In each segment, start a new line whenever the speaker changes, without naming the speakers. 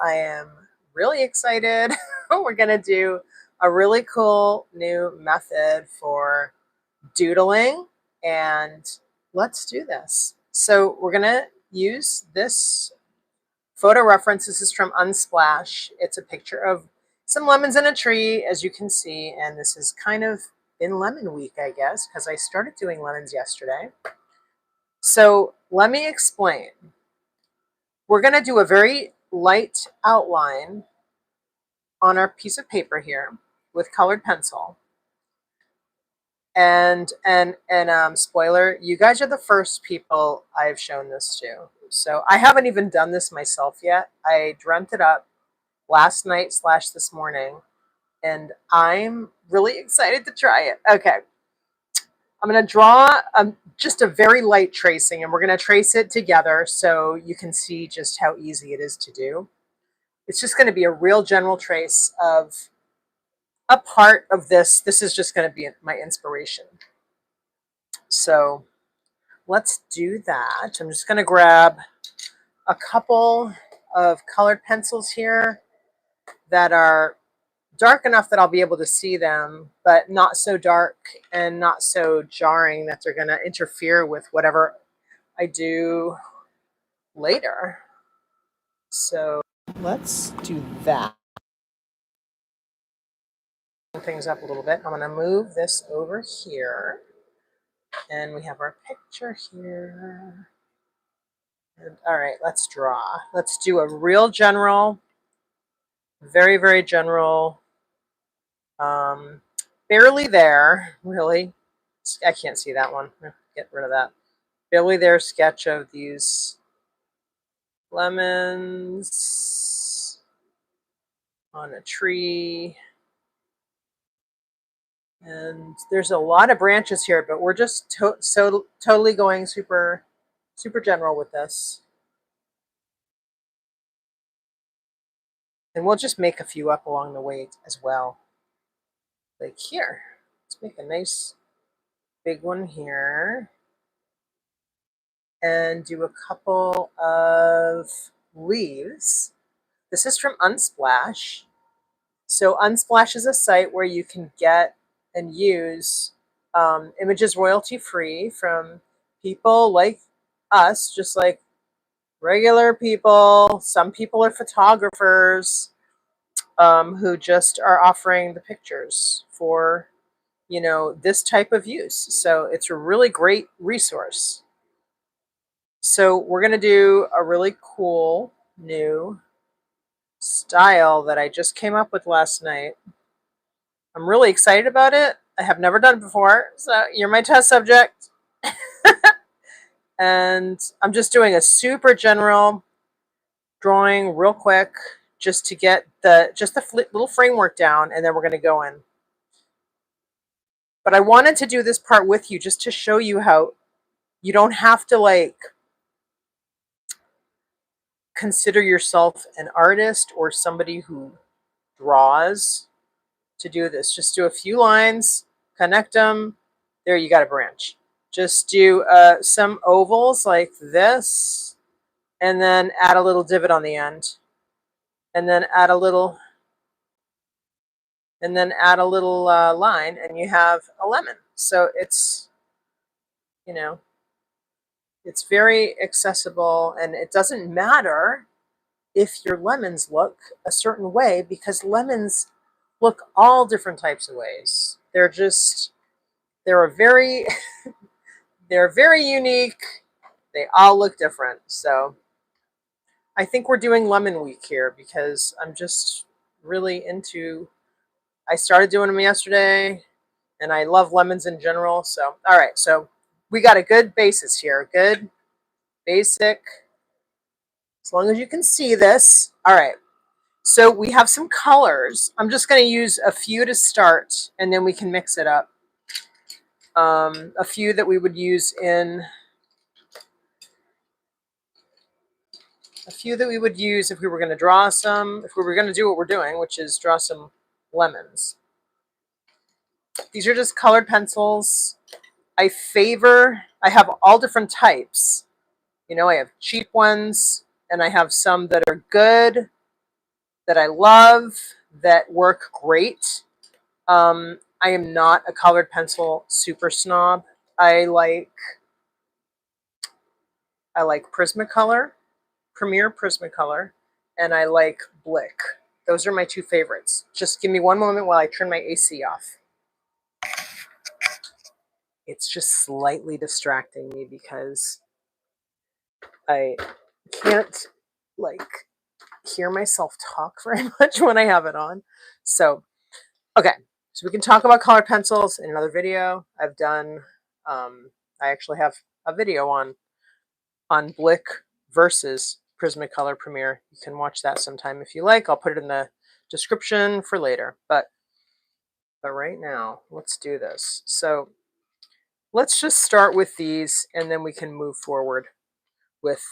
I am really excited. We're going to do a really cool new method for doodling, and let's do this. So we're going to use this photo reference. This is from Unsplash. It's a picture of some lemons in a tree, as you can see, and this has kind of been lemon week, I guess, because I started doing lemons yesterday. So let me explain. We're going to do a very light outline on our piece of paper here with colored pencil. And spoiler, you guys are the first people I've shown this to. So I haven't even done this myself yet. I dreamt it up last night / this morning, and I'm really excited to try it. Okay. I'm going to draw just a very light tracing, and we're going to trace it together so you can see just how easy it is to do. It's just going to be a real general trace of a part of this. This is just going to be my inspiration. So let's do that. I'm just going to grab a couple of colored pencils here that are dark enough that I'll be able to see them, but not so dark and not so jarring that they're going to interfere with whatever I do later. So let's do that. Things up a little bit. I'm going to move this over here, and we have our picture here. And all right, let's draw. Let's do a real general, very, very general, barely there, really. I can't see that one. Get rid of that. Barely there sketch of these lemons on a tree. And there's a lot of branches here, but we're just totally going super general with this. And we'll just make a few up along the way as well. Like here. Let's make a nice big one here. And do a couple of leaves. This is from Unsplash. So Unsplash is a site where you can get and use images royalty free from people like us, just like regular people. Some people are photographers who just are offering the pictures for, you know, this type of use. So it's a really great resource. So we're going to do a really cool new style that I just came up with last night. I'm really excited about it. I have never done it before, so you're my test subject. And I'm just doing a super general drawing real quick just to get the little framework down, and then we're going to go in. But I wanted to do this part with you just to show you how you don't have to like consider yourself an artist or somebody who draws to do this. Just do a few lines, connect them. There, you got a branch. Just do some ovals like this, and then add a little divot on the end, and then add a little, line, and you have a lemon. So it's, you know, it's very accessible, and it doesn't matter if your lemons look a certain way, because lemons look all different types of ways. They're very they're very unique. They all look different. So I think we're doing lemon week here because I'm just really into, I started doing them yesterday, and I love lemons in general. So all right, so we got a good basis here. Good basic, as long as you can see this. All right. So we have some colors. I'm just going to use a few to start, and then we can mix it up. A few that we would use if we were going to draw if we were going to do what we're doing, which is draw some lemons. These are just colored pencils. I have all different types. You know, I have cheap ones, and I have some that are good, that I love that work great. I am not a colored pencil super snob. I like Prismacolor, Premier Prismacolor, and I like Blick. Those are my two favorites. Just give me one moment while I turn my AC off. It's just slightly distracting me because I can't like hear myself talk very much when I have it on. So, okay. So we can talk about colored pencils in another video. I've done, I actually have a video on Blick versus Prismacolor Premier. You can watch that sometime if you like. I'll put it in the description for later. But right now, let's do this. So let's just start with these and then we can move forward with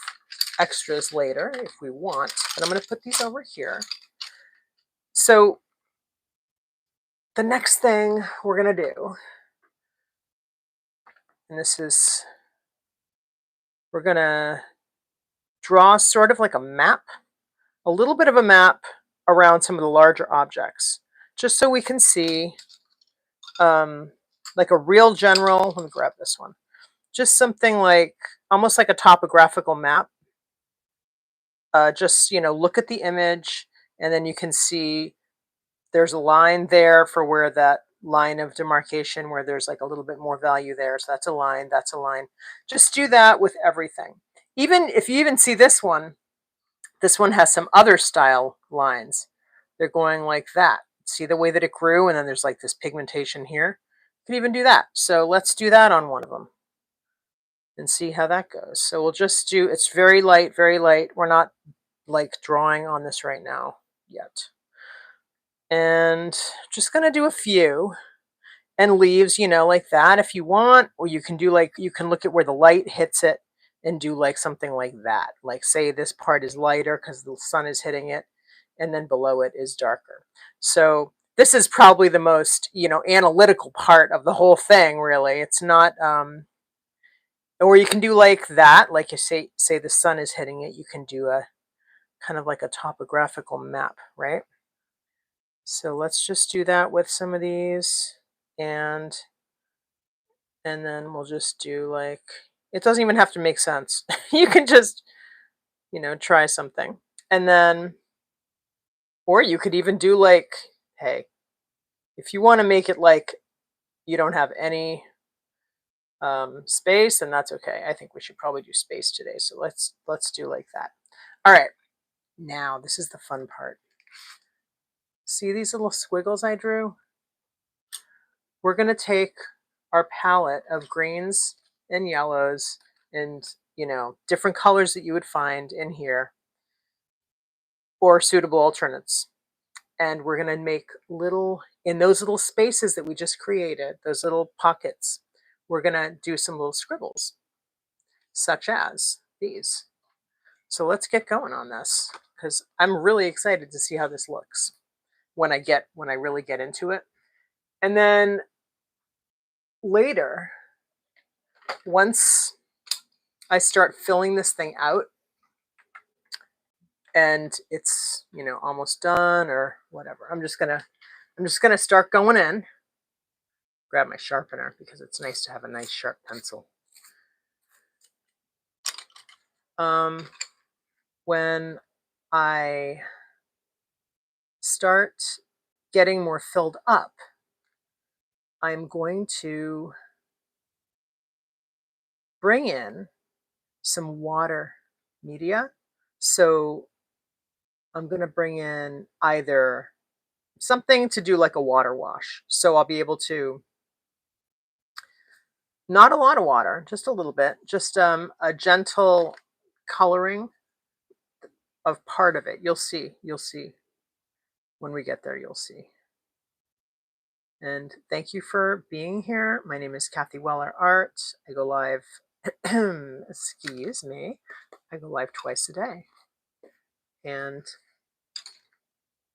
extras later if we want. But I'm going to put these over here. So the next thing we're going to do, and this is, we're going to draw sort of like a map, a little bit of a map around some of the larger objects, just so we can see like a real general, let me grab this one, just something like almost like a topographical map. Just, you know, look at the image and then you can see there's a line there for where that line of demarcation where there's like a little bit more value there. So that's a line, that's a line. Just do that with everything. Even if you even see this one has some other style lines. They're going like that. See the way that it grew and then there's like this pigmentation here. You can even do that. So let's do that on one of them and see how that goes. So we'll just do, it's very light, very light. We're not like drawing on this right now yet. And just gonna do a few and leaves, you know, like that if you want, or you can do like, you can look at where the light hits it and do like something like that. Like say this part is lighter because the sun is hitting it and then below it is darker. So this is probably the most, you know, analytical part of the whole thing, really. It's not, or you can do like that, like you say the sun is hitting it, you can do a kind of like a topographical map, right? So let's just do that with some of these, and then we'll just do like, it doesn't even have to make sense. You can just, you know, try something. And then, or you could even do like, hey, if you want to make it like you don't have any space, then that's okay. I think we should probably do space today. So let's do like that. All right, now this is the fun part. See these little squiggles I drew? We're going to take our palette of greens and yellows and, you know, different colors that you would find in here or suitable alternates. And we're going to make little, in those little spaces that we just created, those little pockets, we're going to do some little scribbles, such as these. So let's get going on this because I'm really excited to see how this looks when I really get into it. And then later, once I start filling this thing out and it's, you know, almost done or whatever, I'm just gonna start going in. Grab my sharpener because it's nice to have a nice sharp pencil. When I start getting more filled up, I'm going to bring in some water media. So I'm going to bring in either something to do like a water wash. So I'll be able to, not a lot of water, just a little bit, just a gentle coloring of part of it. You'll see when we get there, you'll see. And thank you for being here. My name is Kathy Weller Art. I go live, excuse me, I go live twice a day. And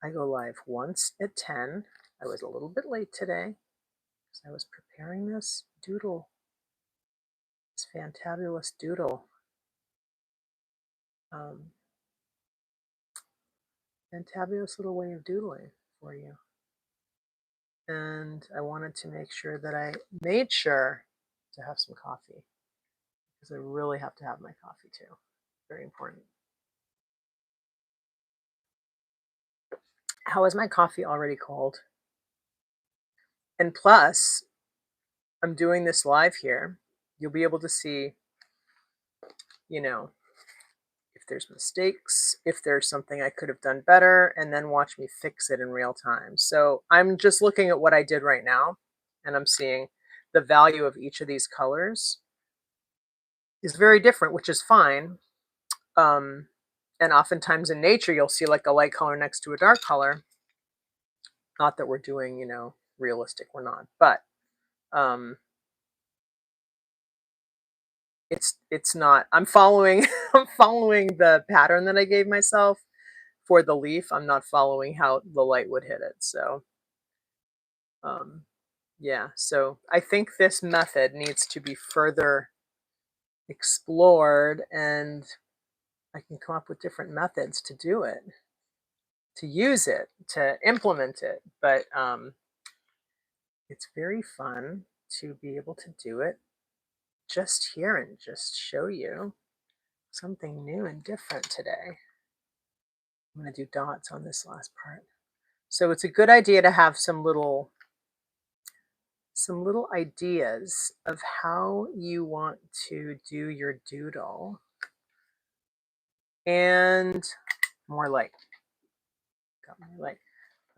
I go live once at 10. I was a little bit late today because I was preparing this doodle, this fantabulous doodle. fantabulous little way of doodling for you. And I wanted to make sure that I made sure to have some coffee, because I really have to have my coffee too. Very important. How is my coffee already cold? And plus, I'm doing this live here. You'll be able to see, you know, if there's mistakes, if there's something I could have done better, and then watch me fix it in real time. So I'm just looking at what I did right now, and I'm seeing the value of each of these colors is very different, which is fine. And oftentimes in nature, you'll see like a light color next to a dark color. Not that we're doing, realistic, we're not, but it's not. I'm following I'm following the pattern that I gave myself for the leaf. I'm not following how the light would hit it. So yeah, so I think this method needs to be further explored, and I can come up with different methods to do it, to use it, to implement it. But it's very fun to be able to do it just here and just show you something new and different today. I'm going to do dots on this last part. So it's a good idea to have some little ideas of how you want to do your doodle. And more light. Got more light.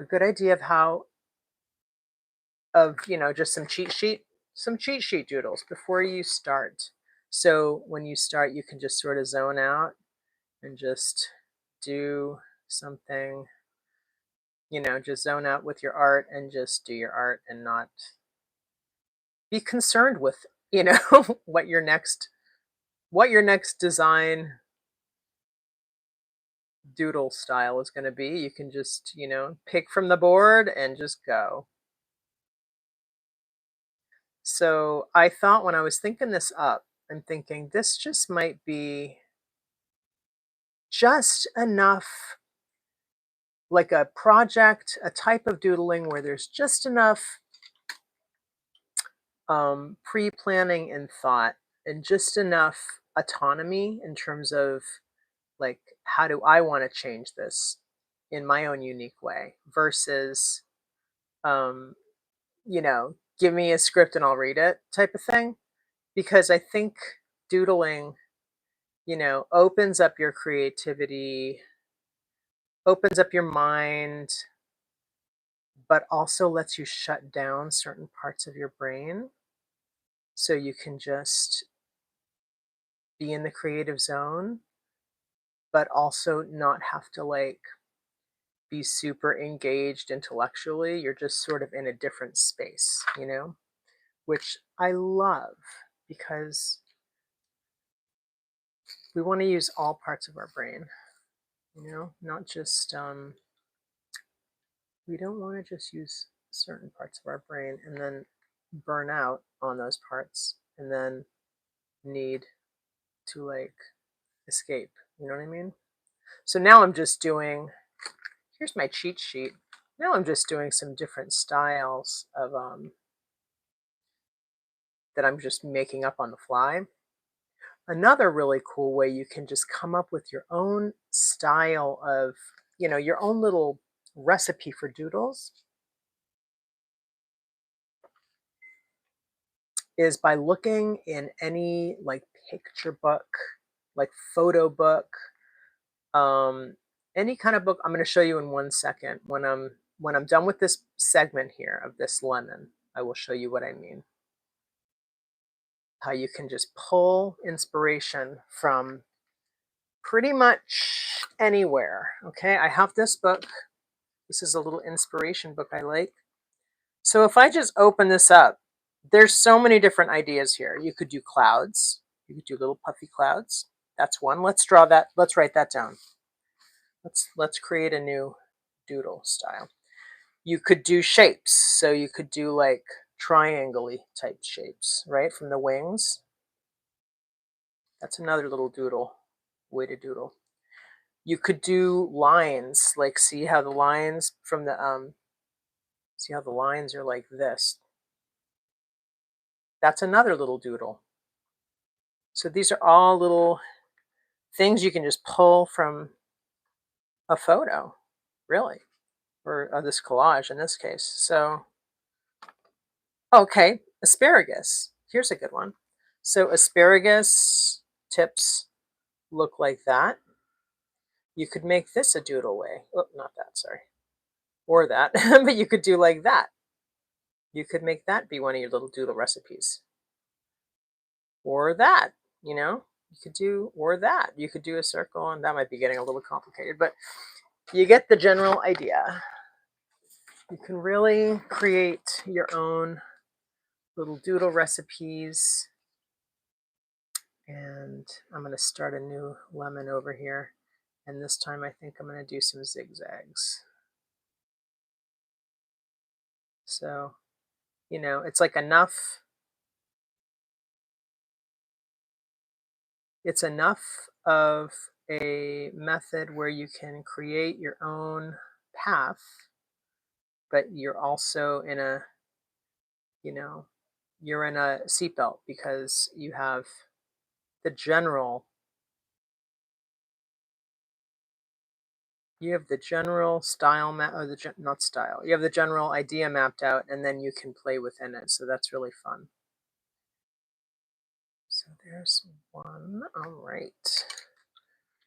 A good idea of how, just some cheat sheet doodles before you start. So when you start, you can just sort of zone out and just do something, just zone out with your art and just do your art and not be concerned with, what your next design doodle style is going to be. You can just, pick from the board and just go. So I thought, when I was thinking this up, I'm thinking this just might be just enough, like a project, a type of doodling where there's just enough pre-planning and thought, and just enough autonomy in terms of, like, how do I want to change this in my own unique way, versus um, give me a script and I'll read it type of thing. Because I think doodling, opens up your creativity, opens up your mind, but also lets you shut down certain parts of your brain so you can just be in the creative zone, but also not have to, like, be super engaged intellectually. You're just sort of in a different space, which I love, because we want to use all parts of our brain, not just, we don't want to just use certain parts of our brain and then burn out on those parts and then need to, like, escape. You know what I mean? So now I'm just doing, here's my cheat sheet. Now I'm just doing some different styles of that I'm just making up on the fly. Another really cool way you can just come up with your own style of, your own little recipe for doodles is by looking in any, like, picture book, like photo book, any kind of book. I'm going to show you in 1 second. When I'm done with this segment here of this lemon, I will show you what I mean. How you can just pull inspiration from pretty much anywhere. Okay, I have this book. This is a little inspiration book I like. So if I just open this up, there's so many different ideas here. You could do clouds. You could do little puffy clouds. That's one. Let's draw that. Let's write that down. Let's create a new doodle style. You could do shapes. So you could do, like, triangle-y type shapes, right, from the wings. That's another little doodle way to doodle. You could do lines, like see how the lines from the see how the lines are like this. That's another little doodle. So these are all little things you can just pull from a photo, really, or this collage in this case. So, okay, asparagus. Here's a good one. So asparagus tips look like that. You could make this a doodle way. Oh, not that, sorry. Or that, but you could do like that. You could make that be one of your little doodle recipes. Or that, you know, you could do, or that. You could do a circle, and that might be getting a little complicated, but you get the general idea. You can really create your own little doodle recipes. And I'm going to start a new lemon over here. And this time I think I'm going to do some zigzags. So, you know, it's like enough. It's enough of a method where you can create your own path, but you're also in a, you know, you're in a seatbelt because you have the general style map, or not style, you have the general idea mapped out, and then you can play within it. So that's really fun. So there's one. All right.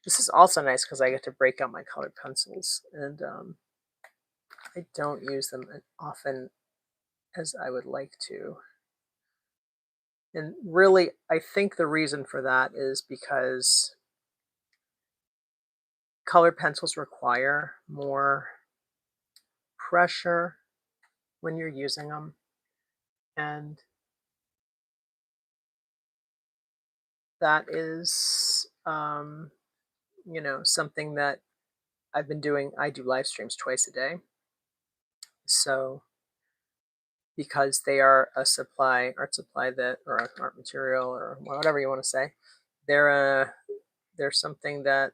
This is also nice because I get to break out my colored pencils, and I don't use them often as I would like to. And really, I think the reason for that is because colored pencils require more pressure when you're using them. And that is, you know, something that I've been doing. I do live streams twice a day. So because they are a art supply that, or an art material, or whatever you want to say, they're something that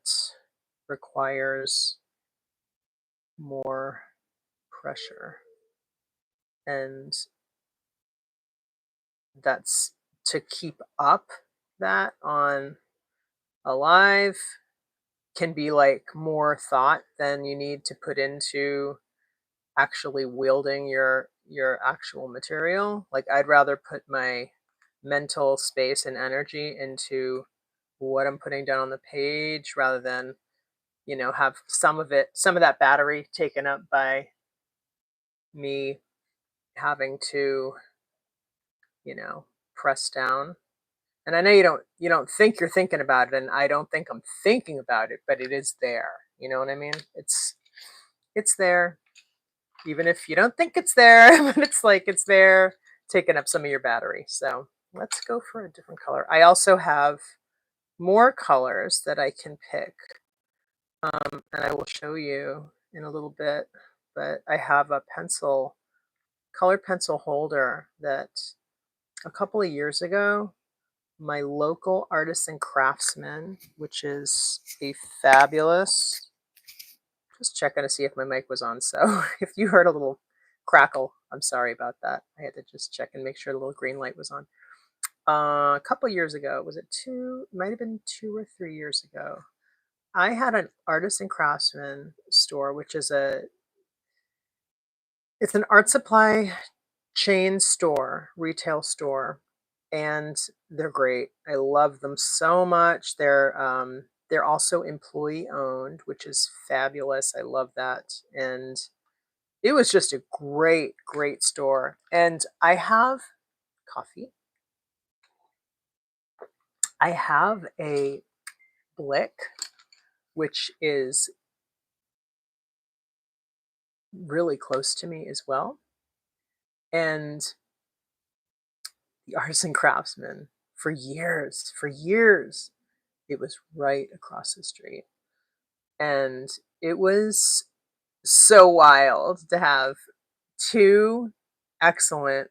requires more pressure. And that's to keep up that on a live can be like more thought than you need to put into actually wielding your actual material. Like I'd rather put my mental space and energy into what I'm putting down on the page rather than, you know, have some of that battery taken up by me having to, you know, press down. And I know you don't think you're thinking about it, and I don't think I'm thinking about it, but it is there. You know what I mean? It's there, even if you don't think it's there, but it's like it's there, taking up some of your battery. So let's go for a different color. I also have more colors that I can pick, and I will show you in a little bit. But I have a colored pencil holder that a couple of years ago, my local artists and craftsman, which is a fabulous, just checking to see if my mic was on. So if you heard a little crackle, I'm sorry about that. I had to just check and make sure the little green light was on. A couple years ago, was it two? It might have been 2 or 3 years ago. I had an artist and craftsman store, which is it's an art supply chain store, retail store, and they're great. I love them so much. They're also employee owned, which is fabulous. I love that. And it was just a great store. And I have coffee. I have a Blick, which is really close to me as well. And the artists and craftsmen, for years, it was right across the street. And it was so wild to have two excellent,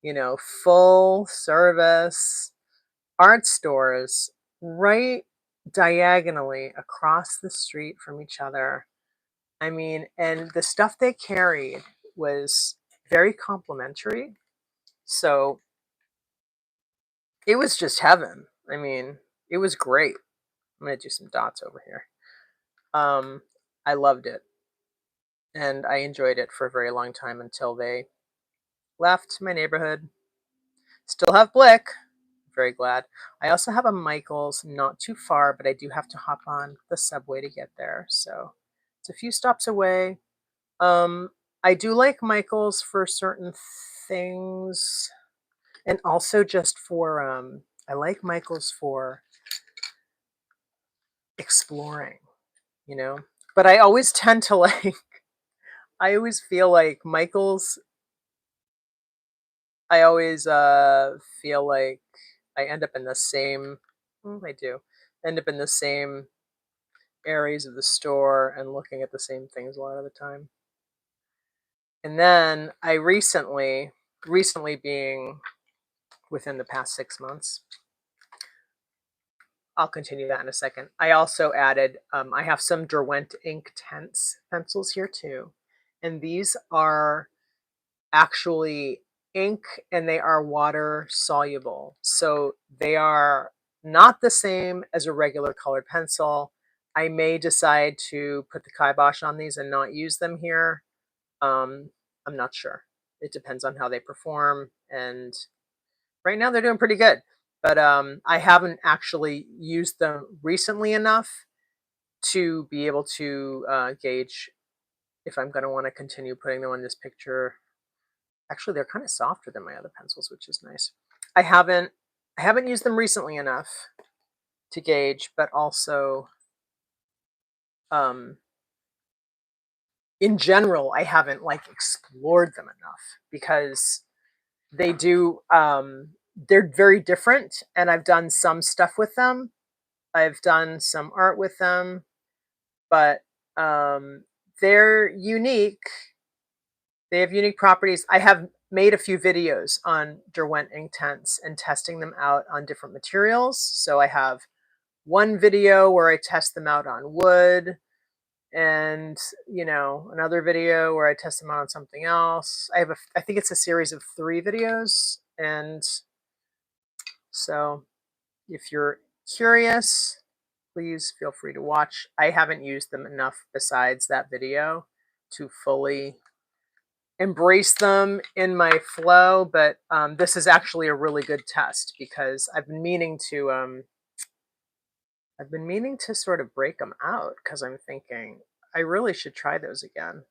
you know, full service art stores right diagonally across the street from each other. I mean, and the stuff they carried was very complimentary. So it was just heaven. I mean, it was great. I'm going to do some dots over here. I loved it. And I enjoyed it for a very long time until they left my neighborhood. Still have Blick. Very glad. I also have a Michael's not too far, but I do have to hop on the subway to get there. So it's a few stops away. I do like Michael's for certain things, and also just for I like Michael's for exploring, you know. But I always tend to like I always feel like Michael's I always feel like I end up in the same I do end up in the same areas of the store and looking at the same things a lot of the time. And then I recently being within the past 6 months, I'll continue that in a second. I also added, I have some Derwent Inktense pencils here too. And these are actually ink and they are water soluble. So they are not the same as a regular colored pencil. I may decide to put the kibosh on these and not use them here. I'm not sure. It depends on how they perform. And right now they're doing pretty good. But I haven't actually used them recently enough to be able to gauge if I'm going to want to continue putting them on this picture. Actually, they're kind of softer than my other pencils, which is nice. I haven't used them recently enough to gauge, but also in general, I haven't like explored them enough because they do they're very different, and I've done some stuff with them. I've done some art with them, but they're unique. They have unique properties. I have made a few videos on Derwent Inktense and testing them out on different materials. So I have one video where I test them out on wood, and another video where I test them out on something else. I think it's a series of 3 videos, and so if you're curious, please feel free to watch. I haven't used them enough besides that video to fully embrace them in my flow, but this is actually a really good test because I've been meaning to sort of break them out because I'm thinking I really should try those again.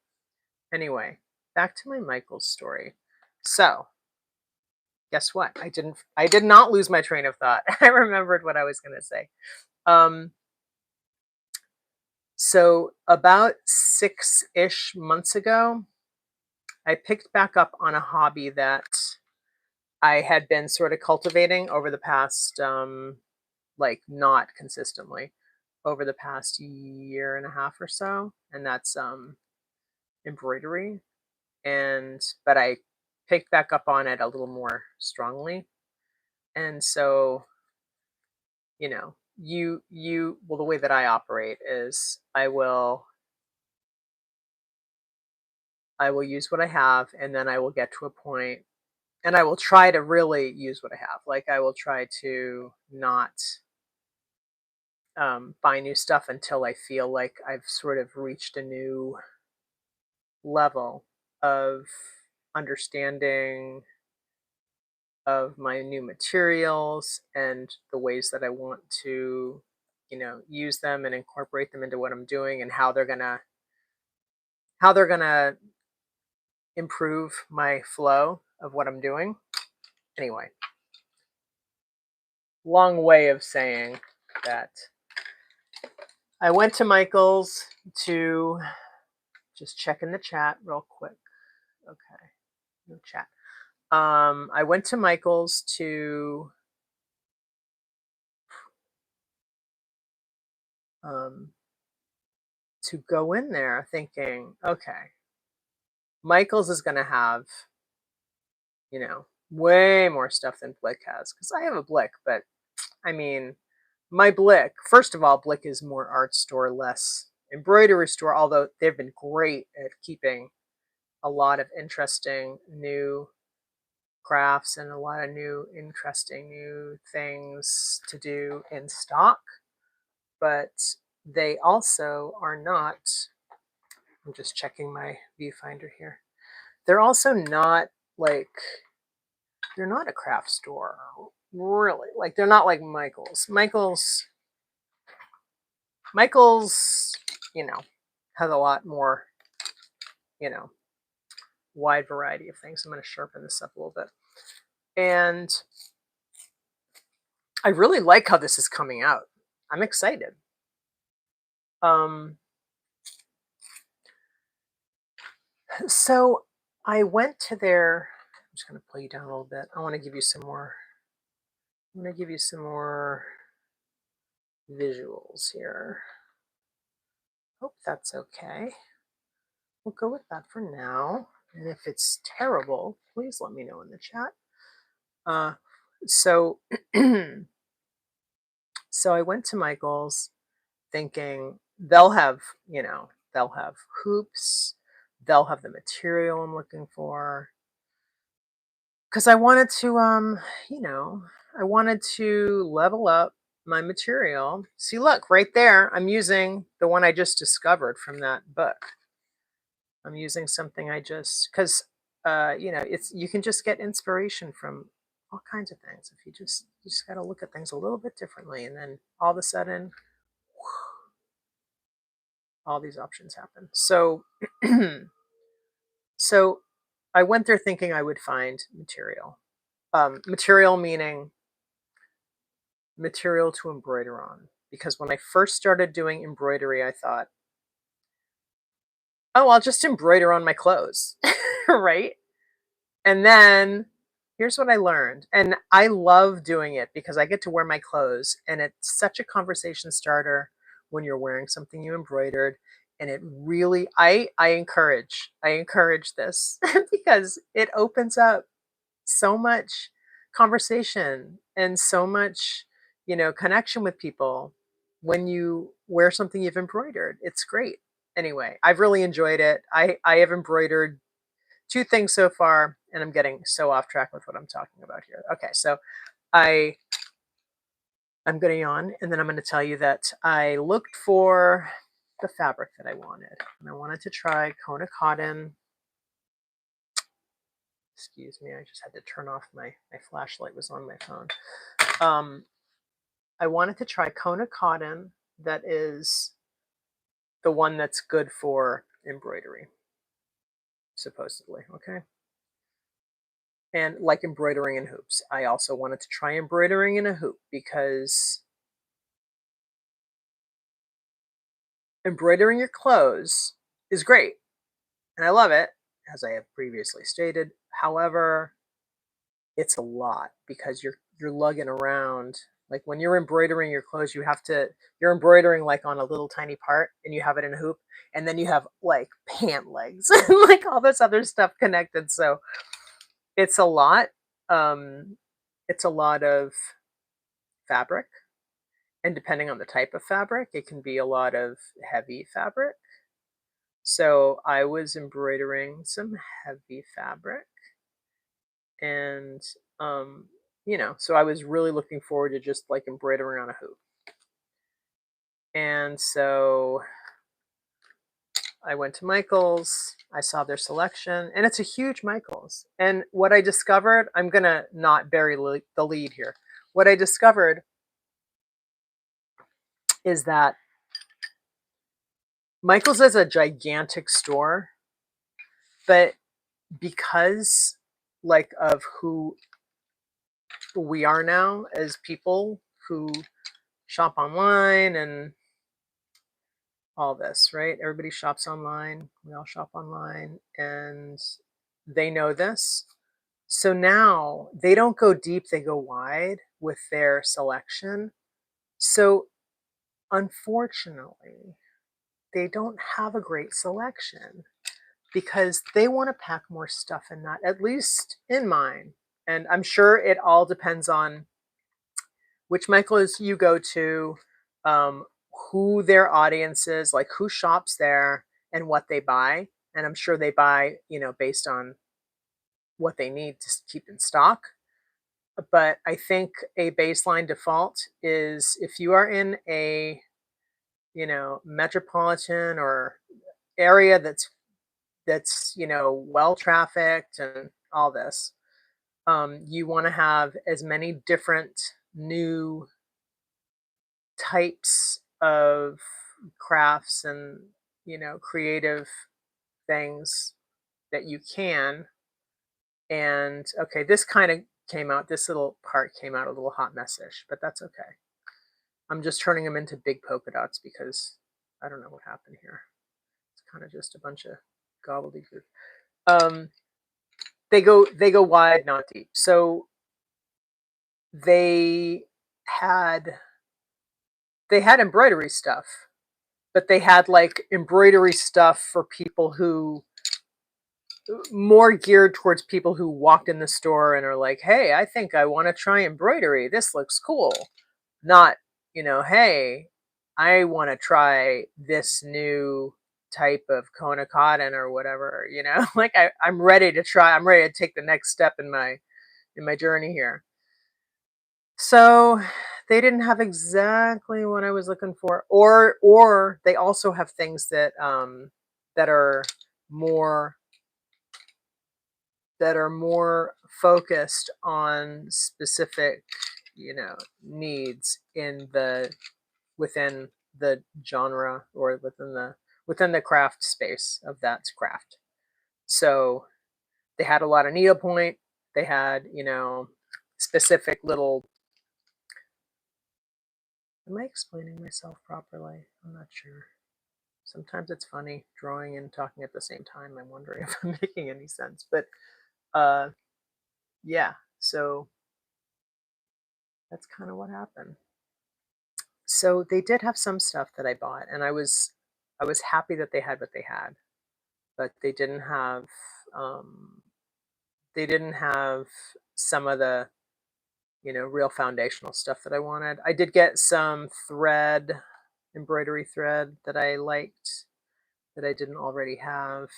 Anyway, back to my Michael's story. So guess what? I did not lose my train of thought. I remembered what I was going to say. So about 6-ish months ago, I picked back up on a hobby that I had been sort of cultivating over the past, like not consistently, over the past year and a half or so, and that's embroidery. But I picked back up on it a little more strongly, and so well, the way that I operate is I will use what I have, and then I will get to a point, and I will try to really use what I have. Like I will try to not buy new stuff until I feel like I've sort of reached a new level of understanding of my new materials and the ways that I want to, use them and incorporate them into what I'm doing, and how they're gonna improve my flow of what I'm doing. Anyway, long way of saying that I went to Michael's to just check in the chat real quick. Okay, no chat. I went to Michael's to go in there thinking, okay, Michael's is going to have, way more stuff than Blick has, because I have a Blick, but I mean, my Blick, first of all, Blick is more art store, less embroidery store, although they've been great at keeping a lot of interesting new crafts and a lot of new interesting new things to do in stock. But they also are not, I'm just checking my viewfinder here. They're also not like, they're not a craft store, really. Like, they're not like Michael's. Michael's, you know, has a lot more, you know, wide variety of things. I'm going to sharpen this up a little bit. And I really like how this is coming out. I'm excited. So I went to their, I'm just going to pull you down a little bit. I want to give you some more, I'm going to give you some more visuals here. Hope that's okay. We'll go with that for now. And if it's terrible, please let me know in the chat. So I went to Michael's thinking they'll have, you know, they'll have hoops, they'll have the material I'm looking for. Because I wanted to, you know, I wanted to level up my material. See, look, right there, I'm using the one I just discovered from that book. I'm using something I just, because, you know, it's, you can just get inspiration from all kinds of things. If you just got to look at things a little bit differently, and then all of a sudden, all these options happen. So, so I went there thinking I would find material. Material meaning material to embroider on. Because when I first started doing embroidery, I thought, oh, I'll just embroider on my clothes, right? And then here's what I learned. And I love doing it because I get to wear my clothes, and it's such a conversation starter when you're wearing something you embroidered. And it really, I encourage this because it opens up so much conversation and so much, you know, connection with people when you wear something you've embroidered. It's great. Anyway, I've really enjoyed it. I have embroidered 2 things so far, and I'm getting so off track with what I'm talking about here. Okay, so I'm going to yawn, and then I'm going to tell you that I looked for the fabric that I wanted, and I wanted to try Kona cotton. Excuse me, I just had to turn off my flashlight was on my phone. I wanted to try Kona cotton that is the one that's good for embroidery, supposedly, okay? And like embroidering in hoops. I also wanted to try embroidering in a hoop because embroidering your clothes is great. And I love it, as I have previously stated. However, it's a lot because you're lugging around. Like when you're embroidering your clothes, you're embroidering like on a little tiny part, and you have it in a hoop, and then you have like pant legs and like all this other stuff connected. So it's a lot. It's a lot of fabric, and depending on the type of fabric, it can be a lot of heavy fabric. So I was embroidering some heavy fabric, and you know, so I was really looking forward to just like embroidering on a hoop. And so I went to Michael's, I saw their selection, and it's a huge Michael's. And what I discovered, I'm gonna not bury the lead here. What I discovered is that Michael's is a gigantic store, but because like of who we are now as people who shop online and all this, right? Everybody shops online. We all shop online, and they know this. So now they don't go deep, they go wide with their selection. So unfortunately, they don't have a great selection because they want to pack more stuff in that, at least in mine. And I'm sure it all depends on which Michaelas you go to, who their audience is, like who shops there and what they buy. And I'm sure they buy, you know, based on what they need to keep in stock. But I think a baseline default is if you are in a, you know, metropolitan or area that's, you know, well trafficked and all this, you want to have as many different new types of crafts and, you know, creative things that you can. And okay, this kind of came out, this little part came out a little hot messish, but that's okay. I'm just turning them into big polka dots because I don't know what happened here. It's kind of just a bunch of gobbledygook. They go wide, not deep. So they had embroidery stuff, but they had like embroidery stuff for people who more geared towards people who walked in the store and are like, hey, I think I want to try embroidery. This looks cool. Not, you know, hey, I want to try this new type of Kona cotton or whatever, you know, like I'm ready to try, I'm ready to take the next step in my journey here. So they didn't have exactly what I was looking for, or they also have things that that are more focused on specific, you know, needs in the within the genre or within the craft space of that craft. So they had a lot of needlepoint. They had, you know, specific little. Am I explaining myself properly? I'm not sure. Sometimes it's funny drawing and talking at the same time. I'm wondering if I'm making any sense. But yeah, so that's kind of what happened. So they did have some stuff that I bought, and I was happy that they had what they had, but they didn't have some of the, you know, real foundational stuff that I wanted. I did get some thread, embroidery thread that I liked that I didn't already have,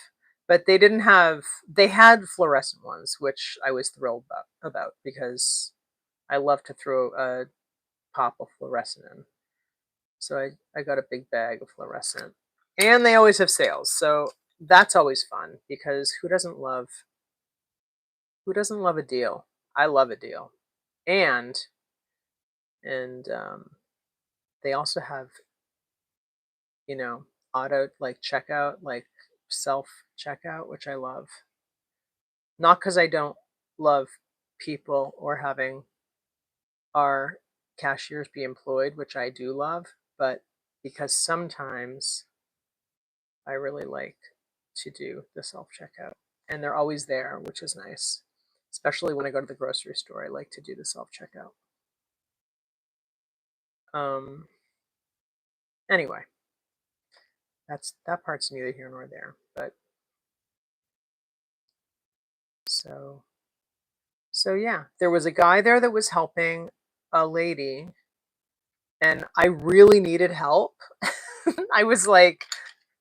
but they didn't have. They had fluorescent ones, which I was thrilled about because I love to throw a pop of fluorescent in. So I got a big bag of fluorescent. And they always have sales. So that's always fun because who doesn't love a deal? I love a deal. And they also have, you know, auto like checkout, like self checkout, which I love. Not because I don't love people or having our cashiers be employed, which I do love, but because sometimes I really like to do the self-checkout. And they're always there, which is nice. Especially when I go to the grocery store, I like to do the self-checkout. Anyway, that part's neither here nor there. But so yeah, there was a guy there that was helping a lady, and I really needed help. I was like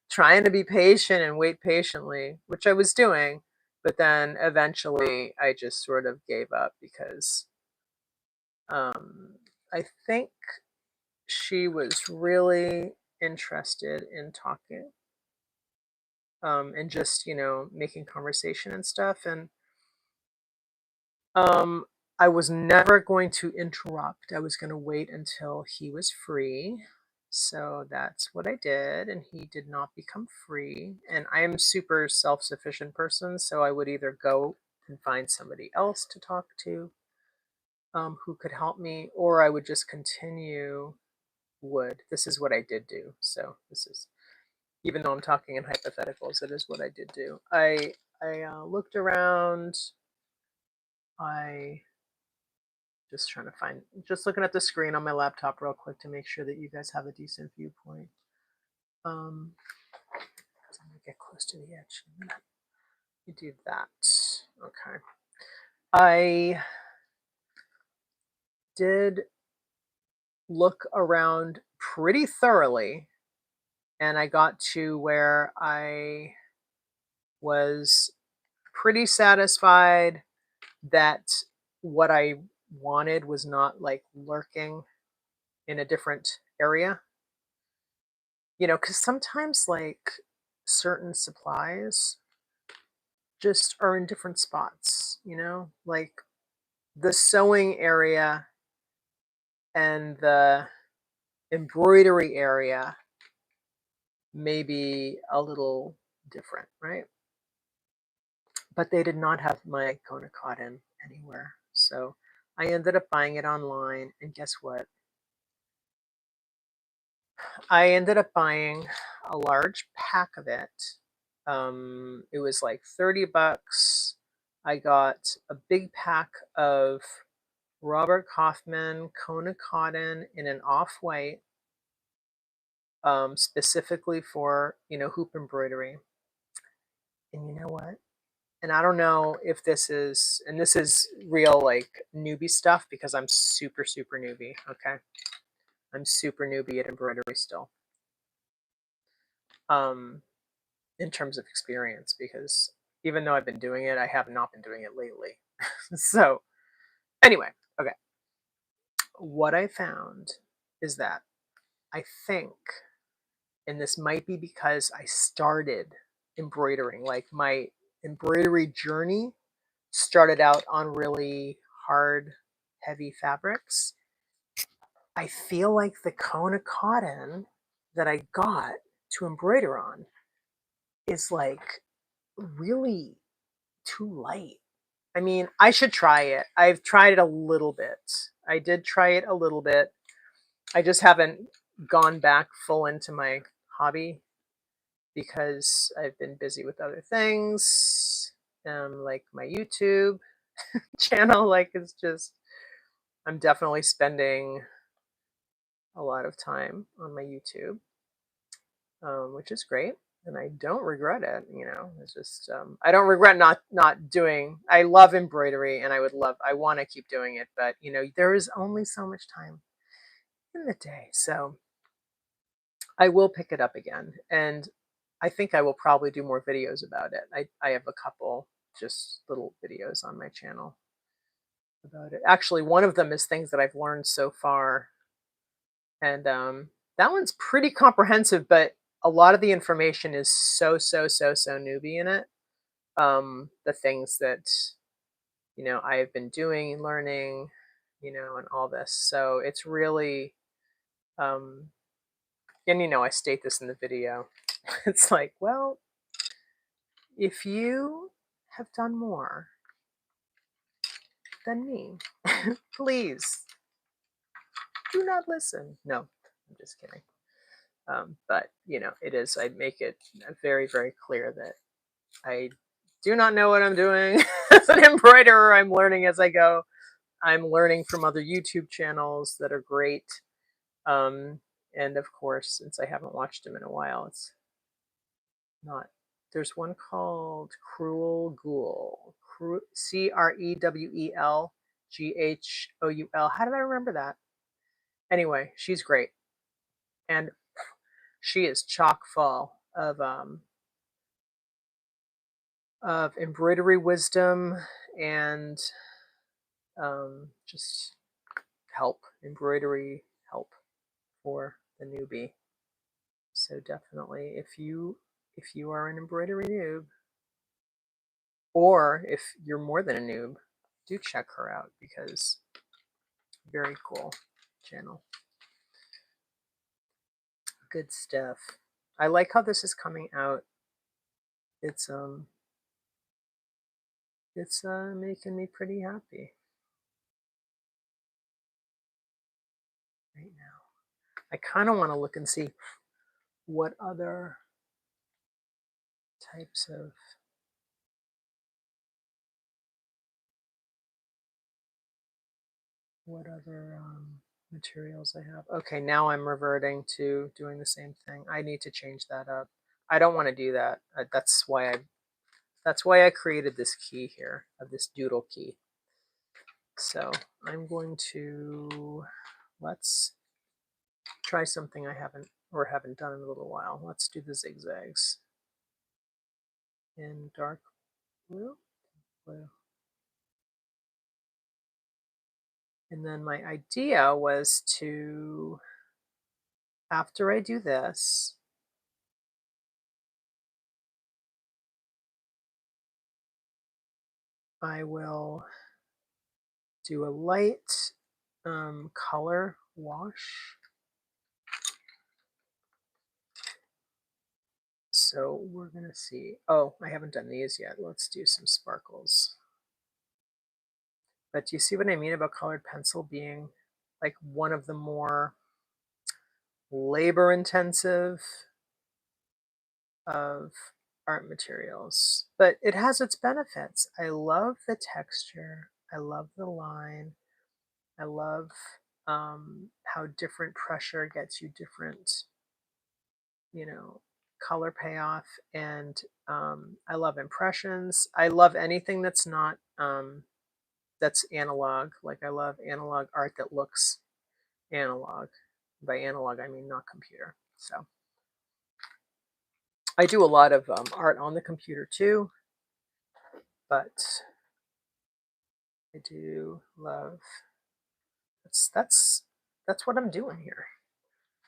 trying to be patient and wait patiently, which I was doing, but then eventually I just sort of gave up because I think she was really interested in talking and just, you know, making conversation and stuff. And I was never going to interrupt. I was going to wait until he was free. So that's what I did, and he did not become free. And I am a super self-sufficient person, so I would either go and find somebody else to talk to who could help me, or I would just continue. This is what I did do. So this is, even though I'm talking in hypotheticals, it is what I did do. I looked around. I just looking at the screen on my laptop real quick to make sure that you guys have a decent viewpoint. I'm gonna get close to the edge. You do that. Okay. I did look around pretty thoroughly, and I got to where I was pretty satisfied that what I wanted was not like lurking in a different area. You know, because sometimes like certain supplies just are in different spots, you know, like the sewing area and the embroidery area may be a little different, right? But they did not have my Kona cotton anywhere. So I ended up buying it online, and guess what? I ended up buying a large pack of it. It was like 30 bucks. I got a big pack of Robert Kaufman Kona cotton in an off-white, specifically for, you know, hoop embroidery. And you know what? And I don't know if this is, and this is real like newbie stuff because I'm super, super newbie. Okay. I'm super newbie at embroidery still. In terms of experience, because even though I've been doing it, I have not been doing it lately. So anyway, okay. What I found is that I think, and this might be because I started embroidering, like my embroidery journey started out on really hard, heavy fabrics. I feel like the Kona cotton that I got to embroider on is like really too light. I mean, I should try it. I've tried it a little bit. I did try it a little bit. I just haven't gone back full into my hobby because I've been busy with other things, like my YouTube channel. Like it's just, I'm definitely spending a lot of time on my YouTube, which is great, and I don't regret it. You know, it's just I don't regret not doing. I love embroidery, and I want to keep doing it, but you know, there is only so much time in the day, so I will pick it up again, and I think I will probably do more videos about it. I have a couple just little videos on my channel about it. Actually, one of them is things that I've learned so far, and that one's pretty comprehensive, but a lot of the information is so newbie in it. The things that, you know, I have been doing and learning, you know, and all this. So it's really, um, and you know, I state this in the video. It's like, well, if you have done more than me, please do not listen. No, I'm just kidding. But you know, it is. I make it very, very clear that I do not know what I'm doing as an embroiderer. I'm learning as I go. I'm learning from other YouTube channels that are great. Um, and of course, since I haven't watched them in a while, it's not. There's one called Crewel Ghoul. Crewel Ghoul. How did I remember that? Anyway, she's great. And she is chock full of embroidery wisdom and just embroidery help for the newbie. So definitely, if you are an embroidery noob, or if you're more than a noob, do check her out because very cool channel. Good stuff. I like how this is coming out. It's making me pretty happy right now. I kind of want to look and see what other types of materials I have. Okay, now I'm reverting to doing the same thing. I need to change that up. I don't want to do that. That's why I created this key here, of this doodle key. So I'm going to, let's try something I haven't done in a little while. Let's do the zigzags in dark blue. And then my idea was to, after I do this, I will do a light color wash. So we're going to see, oh, I haven't done these yet. Let's do some sparkles. But do you see what I mean about colored pencil being like one of the more labor intensive of art materials? But it has its benefits. I love the texture. I love the line. I love how different pressure gets you different, you know, color payoff. And I love impressions. I love anything that's not that's analog. Like I love analog art that looks analog. By analog, I mean not computer. So I do a lot of art on the computer too, but I do love, that's what I'm doing here.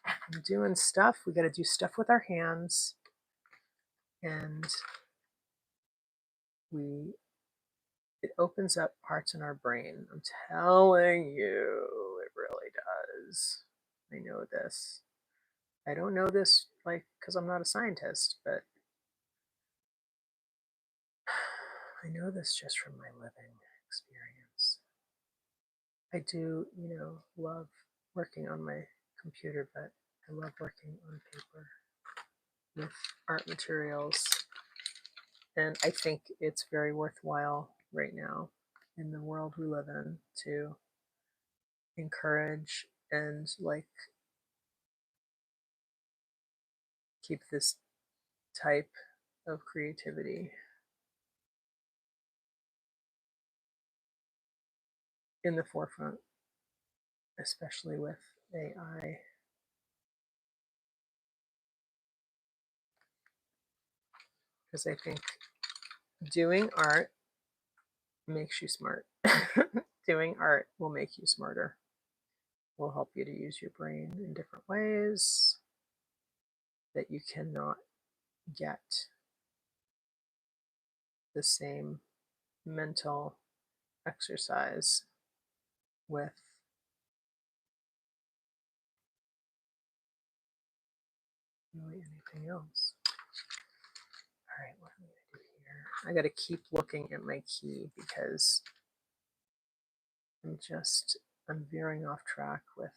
I'm doing stuff. We got to do stuff with our hands, and it opens up parts in our brain. I'm telling you, it really does. I know this. I don't know this like because I'm not a scientist, but I know this just from my living experience. I do, love working on my computer, but I love working on paper with art materials. And I think it's very worthwhile right now in the world we live in to encourage and like keep this type of creativity in the forefront, especially with AI. Because I think doing art makes you smart. Doing art will make you smarter, will help you to use your brain in different ways that you cannot get the same mental exercise with really anything else. All right, what am I going to do here? I got to keep looking at my key because I'm veering off track with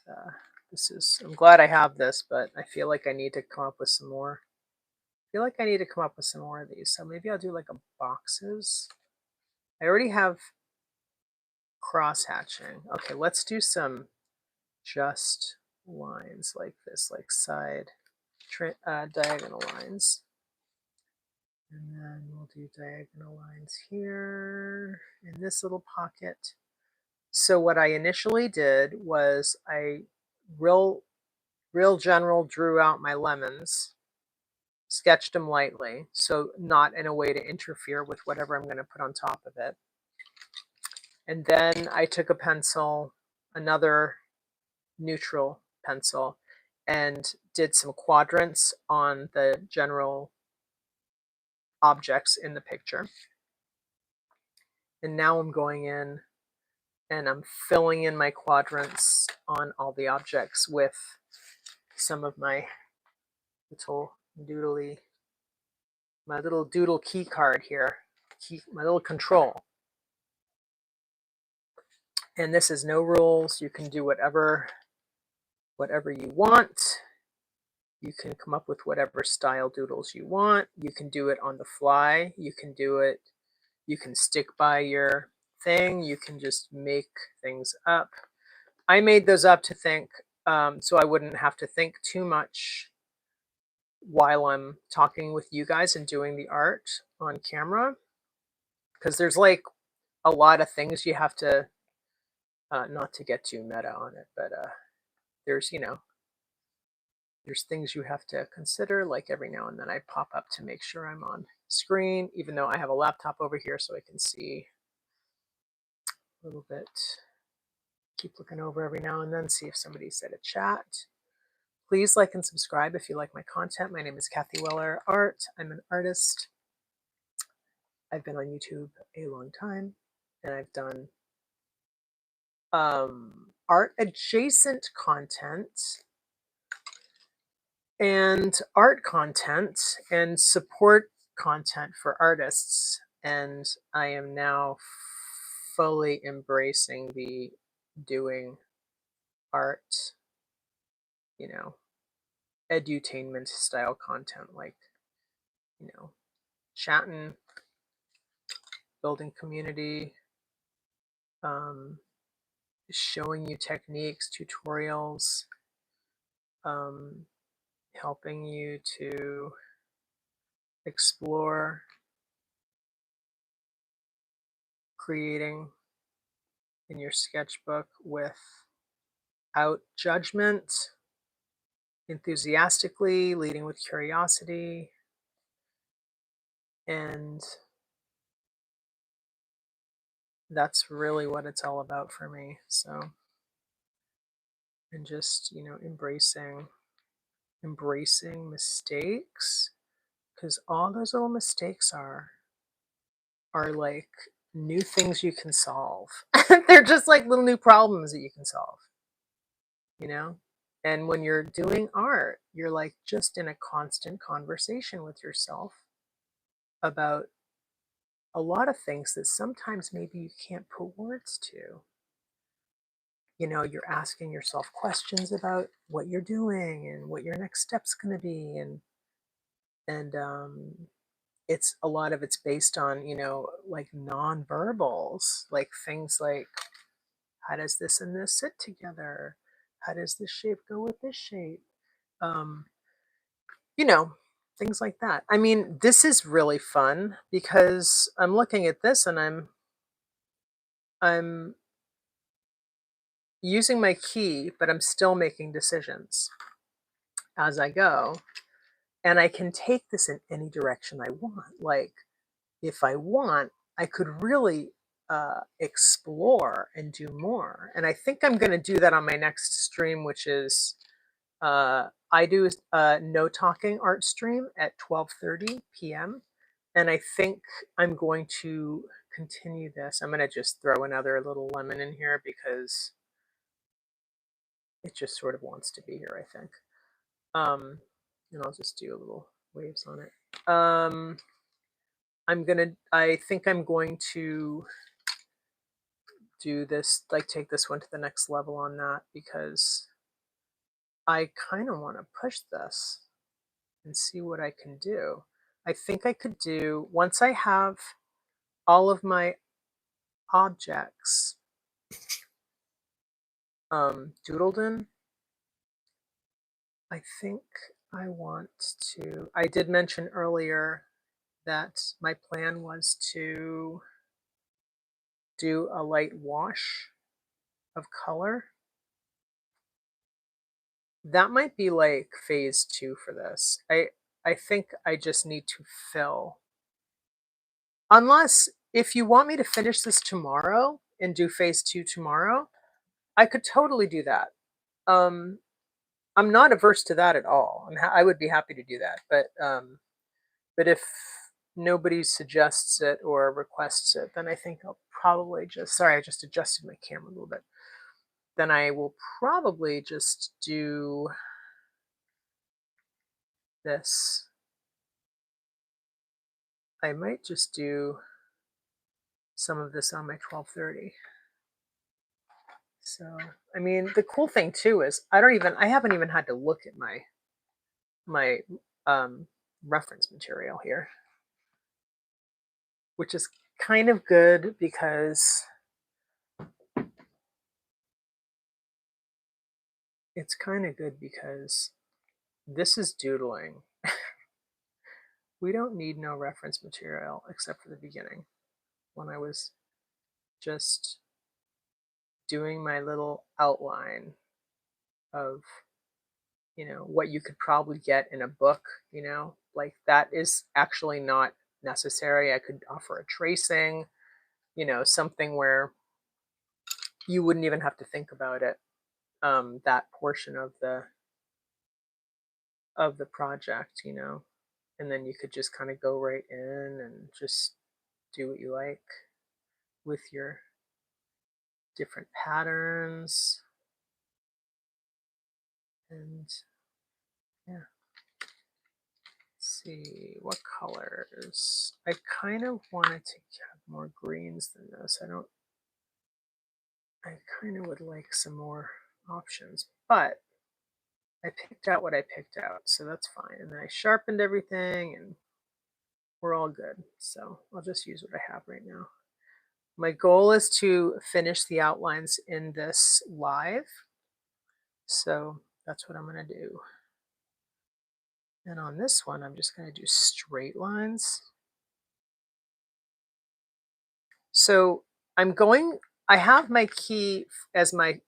I'm glad I have this, but I feel like I need to come up with some more. I feel like I need to come up with some more of these. So maybe I'll do like a boxes. I already have cross hatching. Okay, let's do some just lines like this, like side diagonal lines. And then we'll do diagonal lines here in this little pocket. So what I initially did was I real general drew out my lemons, sketched them lightly, so not in a way to interfere with whatever I'm going to put on top of it. And then I took a pencil, another neutral pencil, and did some quadrants on the general objects in the picture. And now I'm going in and I'm filling in my quadrants on all the objects with some of my little doodly, my little doodle key card here, my little control. And this is no rules. You can do whatever you want. You can come up with whatever style doodles you want. You can do it on the fly. You can do it, you can stick by your thing. You can just make things up. I made those up to think, so I wouldn't have to think too much while I'm talking with you guys and doing the art on camera. Because there's like a lot of things you have to, not to get too meta on it, but there's, there's things you have to consider, like every now and then I pop up to make sure I'm on screen, even though I have a laptop over here so I can see a little bit. Keep looking over every now and then, see if somebody said a chat. Please like and subscribe if you like my content. My name is Kathy Weller Art. I'm an artist. I've been on YouTube a long time, and I've done art adjacent content and art content and support content for artists. And I am now fully embracing the doing art, you know, edutainment style content, like, you know, chatting, building community, showing you techniques, tutorials, helping you to explore creating in your sketchbook without judgment, enthusiastically, leading with curiosity, and that's really what it's all about for me. So, and just, you know, embracing mistakes, because all those little mistakes are like new things you can solve. They're just like little new problems that you can solve, you know? And when you're doing art, you're like just in a constant conversation with yourself about a lot of things that sometimes maybe you can't put words to. You know, you're asking yourself questions about what you're doing and what your next step's going to be, and it's a lot of it's based on, you know, like nonverbals, like things like, how does this and this sit together? How does this shape go with this shape? Um, you know, things like that. I mean, this is really fun because I'm looking at this and I'm using my key, but I'm still making decisions as I go. And I can take this in any direction I want. Like, if I want, I could really explore and do more. And I think I'm going to do that on my next stream, which is I do a no talking art stream at 12:30 p.m. And I think I'm going to continue this. I'm going to just throw another little lemon in here because it just sort of wants to be here, I think. And I'll just do a little waves on it. I think I'm going to do this, like take this one to the next level on that, because I kind of want to push this and see what I can do. I think I could do, once I have all of my objects doodled in, I think I want to, I did mention earlier that my plan was to do a light wash of color. That might be like phase 2 for this. I think I just need to fill. Unless, if you want me to finish this tomorrow and do phase 2 tomorrow, I could totally do that. I'm not averse to that at all. I would be happy to do that. But if nobody suggests it or requests it, then I think I'll probably just, sorry, I just adjusted my camera a little bit. Then I will probably just do this. I might just do some of this on my 12:30. So, I mean, the cool thing too is I haven't even had to look at my reference material here, which is kind of good because this is doodling. We don't need no reference material except for the beginning, when I was just doing my little outline of, you know, what you could probably get in a book, you know, like that is actually not necessary. I could offer a tracing, you know, something where you wouldn't even have to think about it, that portion of the project, you know, and then you could just kind of go right in and just do what you like with your different patterns. And yeah, let's see what colors. I kind of wanted to have more greens than this. I kind of would like some more options, but I picked out what I picked out, so that's fine. And then I sharpened everything and we're all good. So I'll just use what I have right now. My goal is to finish the outlines in this live. So that's what I'm going to do. And on this one, I'm just going to do straight lines. So I have my key as my,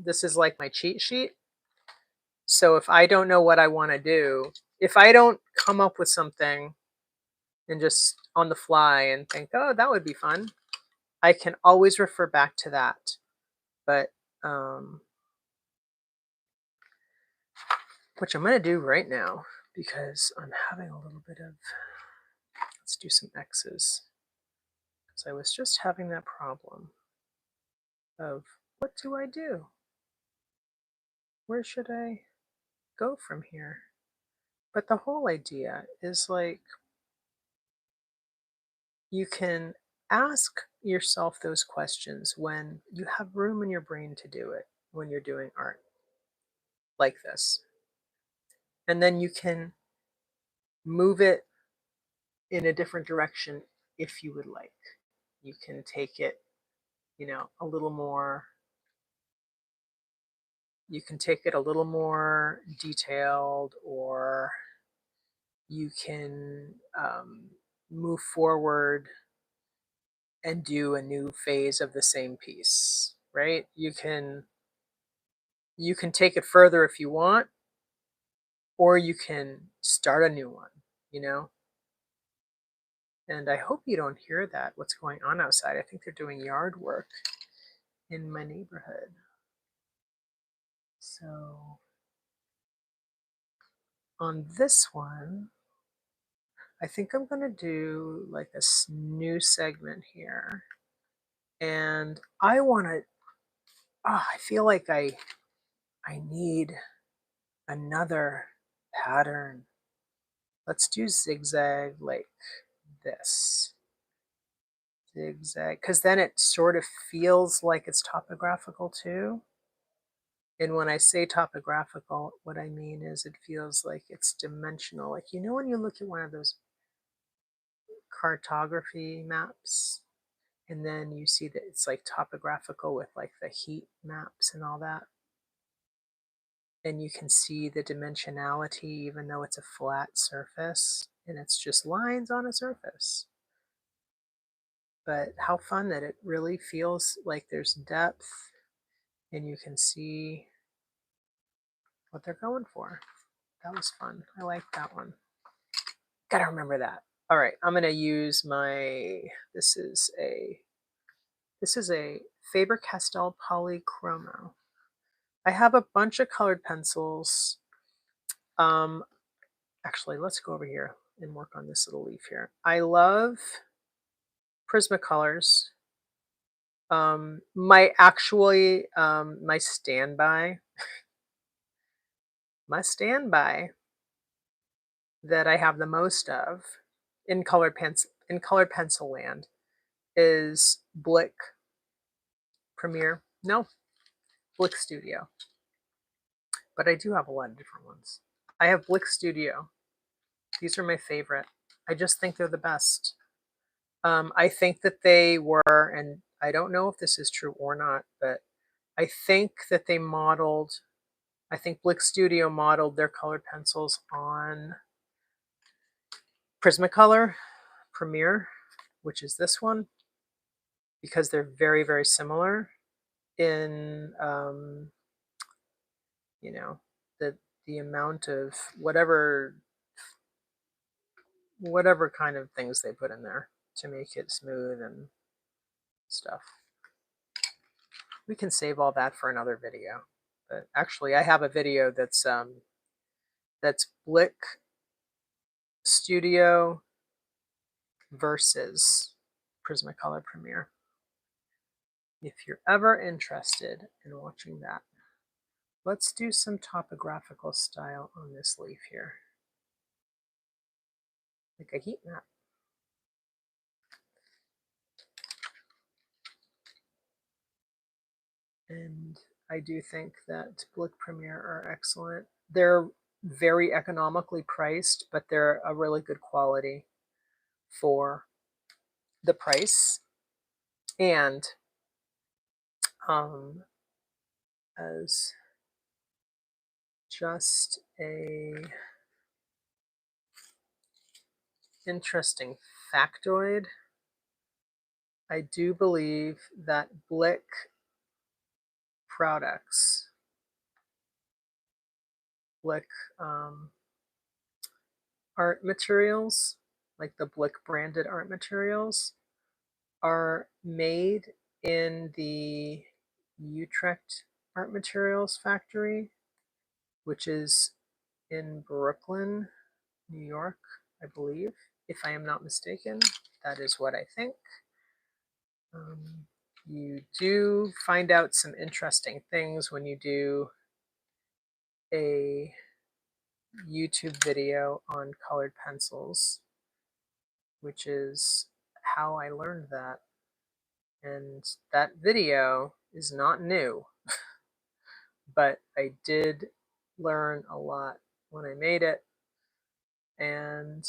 this is like my cheat sheet. So if I don't know what I want to do, if I don't come up with something and just on the fly and think, oh, that would be fun, I can always refer back to that. But, which I'm going to do right now because I'm having a little bit of, let's do some X's. Because I was just having that problem of what do I do? Where should I go from here? But the whole idea is like, you can ask yourself those questions when you have room in your brain to do it, when you're doing art like this. And then you can move it in a different direction if you would like. You can take it, you know, a little more, you can take it a little more detailed, or you can move forward and do a new phase of the same piece, right? You can take it further if you want, or you can start a new one, you know? And I hope you don't hear that, what's going on outside. I think they're doing yard work in my neighborhood. So on this one, I think I'm going to do like a new segment here. And I want to, I feel like I need another pattern. Let's do zigzag like this. Zigzag, because then it sort of feels like it's topographical too. And when I say topographical, what I mean is it feels like it's dimensional. Like, you know, when you look at one of those cartography maps, and then you see that it's like topographical with like the heat maps and all that. And you can see the dimensionality even though it's a flat surface and it's just lines on a surface. But how fun that it really feels like there's depth and you can see what they're going for. That was fun. I like that one. Gotta remember that. All right, I'm gonna use my, this is a Faber-Castell Polychromo. I have a bunch of colored pencils. Actually, let's go over here and work on this little leaf here. I love Prismacolors. My standby that I have the most of in colored pencil land is Blick Premier. No, Blick Studio. But I do have a lot of different ones. I have Blick Studio. These are my favorite. I just think they're the best. I think that they were, and I don't know if this is true or not, but I think that they modeled, I think Blick Studio modeled their colored pencils on Prismacolor Premier, which is this one, because they're very, very similar in, you know, the amount of whatever kind of things they put in there to make it smooth and stuff. We can save all that for another video. But actually, I have a video that's Blick Studio versus Prismacolor Premier. If you're ever interested in watching that, let's do some topographical style on this leaf here, like a heat map. And I do think that Blick Premier are excellent. They're very economically priced, but they're a really good quality for the price. And as just a interesting factoid, I do believe that Blick products, Blick art materials, like the Blick branded art materials, are made in the Utrecht Art Materials factory, which is in Brooklyn, New York, I believe. If I am not mistaken, that is what I think. You do find out some interesting things when you do a YouTube video on colored pencils, which is how I learned that. And that video is not new, but I did learn a lot when I made it, and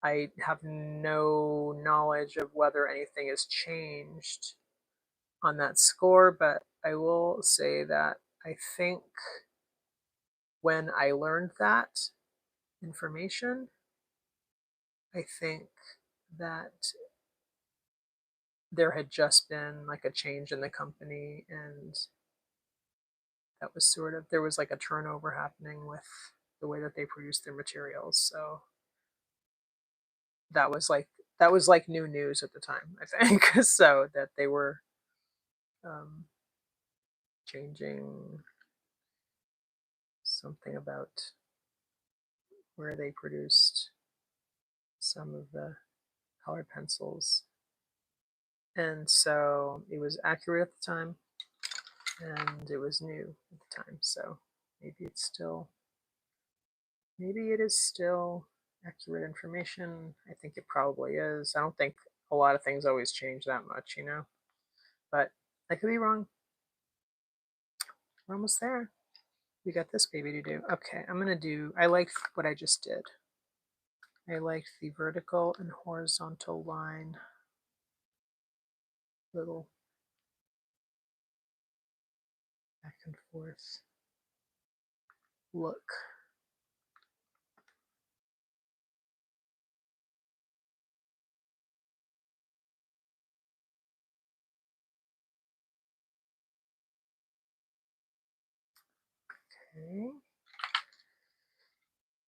I have no knowledge of whether anything has changed on that score, but I will say that I think when I learned that information, I think that there had just been like a change in the company, and that was sort of, there was like a turnover happening with the way that they produce their materials. So that was like new news at the time, I think. So that they were changing something about where they produced some of the colored pencils. And so it was accurate at the time, and it was new at the time. So maybe it is still accurate information. I think it probably is. I don't think a lot of things always change that much, you know, but I could be wrong. We're almost there. We got this baby to do. Okay, I'm gonna do, I like what I just did. I like the vertical and horizontal line, little back and forth look. Okay.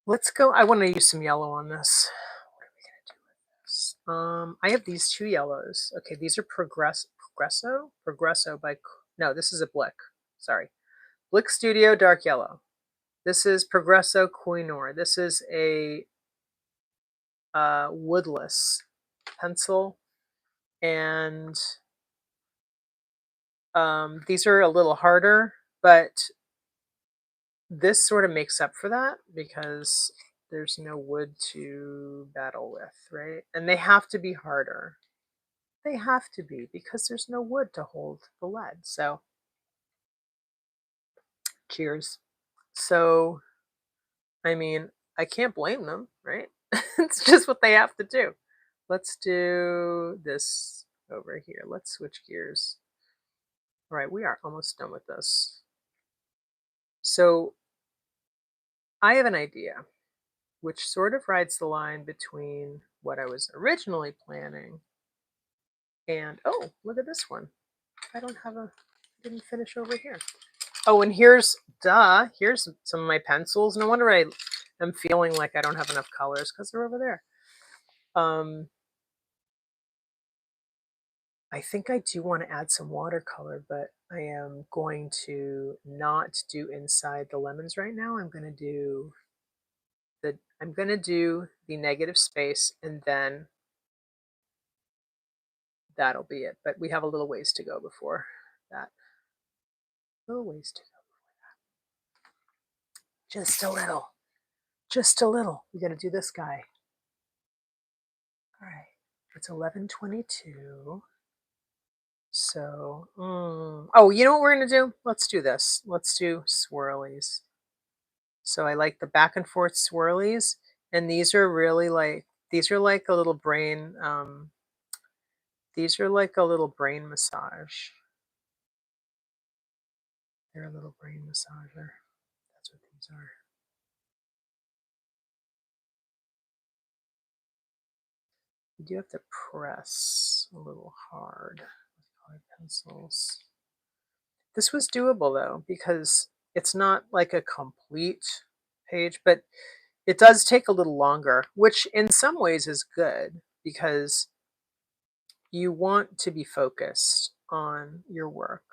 Let's go. I want to use some yellow on this. What are we going to do with this? I have these two yellows. Okay, these are Progresso by, no, this is a Blick. Sorry. Blick Studio Dark Yellow. This is Progresso Koh-i-Noor. This is a woodless pencil, and these are a little harder, but this sort of makes up for that because there's no wood to battle with, right? And they have to be harder. They have to be because there's no wood to hold the lead. So cheers. So, I mean, I can't blame them, right? It's just what they have to do. Let's do this over here. Let's switch gears. All right, we are almost done with this. So I have an idea which sort of rides the line between what I was originally planning and, oh, look at this one. I didn't finish over here. Oh, and here's some of my pencils. No wonder I am feeling like I don't have enough colors because they're over there. I think I do want to add some watercolor, but I am going to not do inside the lemons right now. I'm going to do the negative space, and then that'll be it. But we have a little ways to go before that. A little ways to go before that. Just a little. Just a little. We got to do this guy. All right. It's 11:22. So, oh, you know what we're going to do? Let's do this. Let's do swirlies. So I like the back and forth swirlies. And these are really like, these are like a little brain, these are like a little brain massage. They're a little brain massager. That's what these are. You do have to press a little hard with colored pencils. This was doable though, because it's not like a complete page, but it does take a little longer, which in some ways is good because you want to be focused on your work.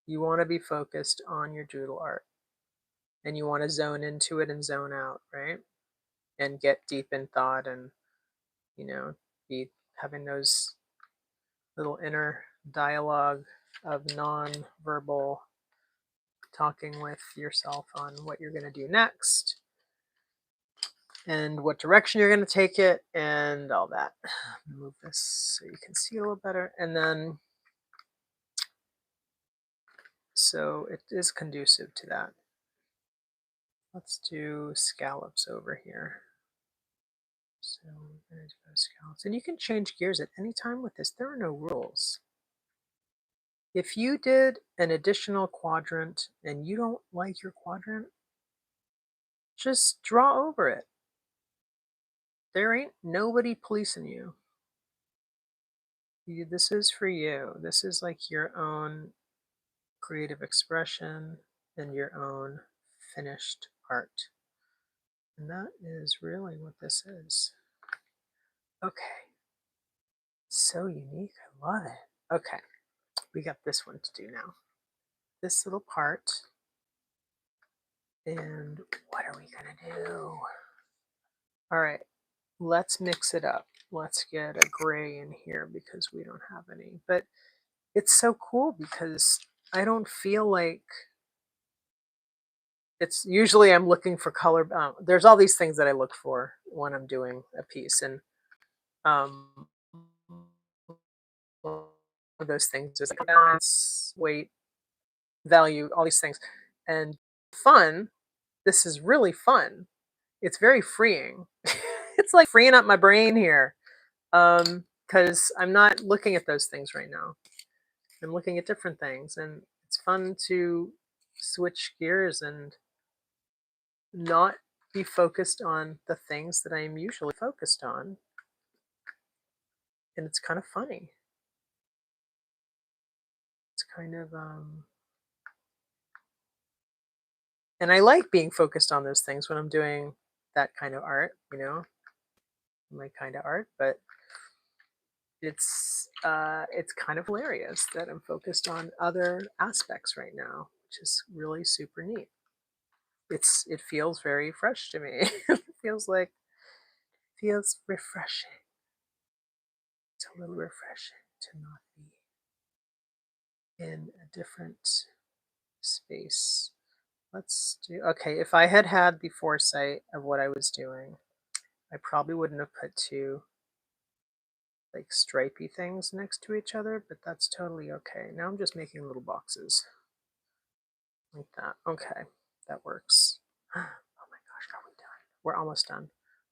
You want to be focused on your doodle art, and you want to zone into it and zone out, right? And get deep in thought and, be having those little inner dialogue of non-verbal talking with yourself on what you're going to do next and what direction you're going to take it and all that. Move this so you can see a little better. And then, so it is conducive to that. Let's do scallops over here. So we're going to do scallops. And you can change gears at any time with this. There are no rules. If you did an additional quadrant and you don't like your quadrant, just draw over it. There ain't nobody policing you. This is for you. This is like your own creative expression and your own finished art. And that is really what this is. Okay. So unique. I love it. Okay. We got this one to do now. This little part. And what are we going to do? All right. Let's mix it up. Let's get a gray in here because we don't have any. But it's so cool because I don't feel like it's usually I'm looking for color. There's all these things that I look for when I'm doing a piece. And those things is like balance, weight, value, all these things. And fun, this is really fun. It's very freeing. It's like freeing up my brain here. Because I'm not looking at those things right now. I'm looking at different things, and it's fun to switch gears and not be focused on the things that I'm usually focused on. And it's kind of funny. It's kind of, and I like being focused on those things when I'm doing that kind of art, my kind of art, but it's kind of hilarious that I'm focused on other aspects right now, which is really super neat. It feels very fresh to me. It feels refreshing. It's a little refreshing to not be in a different space. Let's do, okay, if I had had the foresight of what I was doing, I probably wouldn't have put two like stripey things next to each other, but that's totally okay. Now I'm just making little boxes like that. Okay, that works. Oh my gosh, are we done? We're almost done.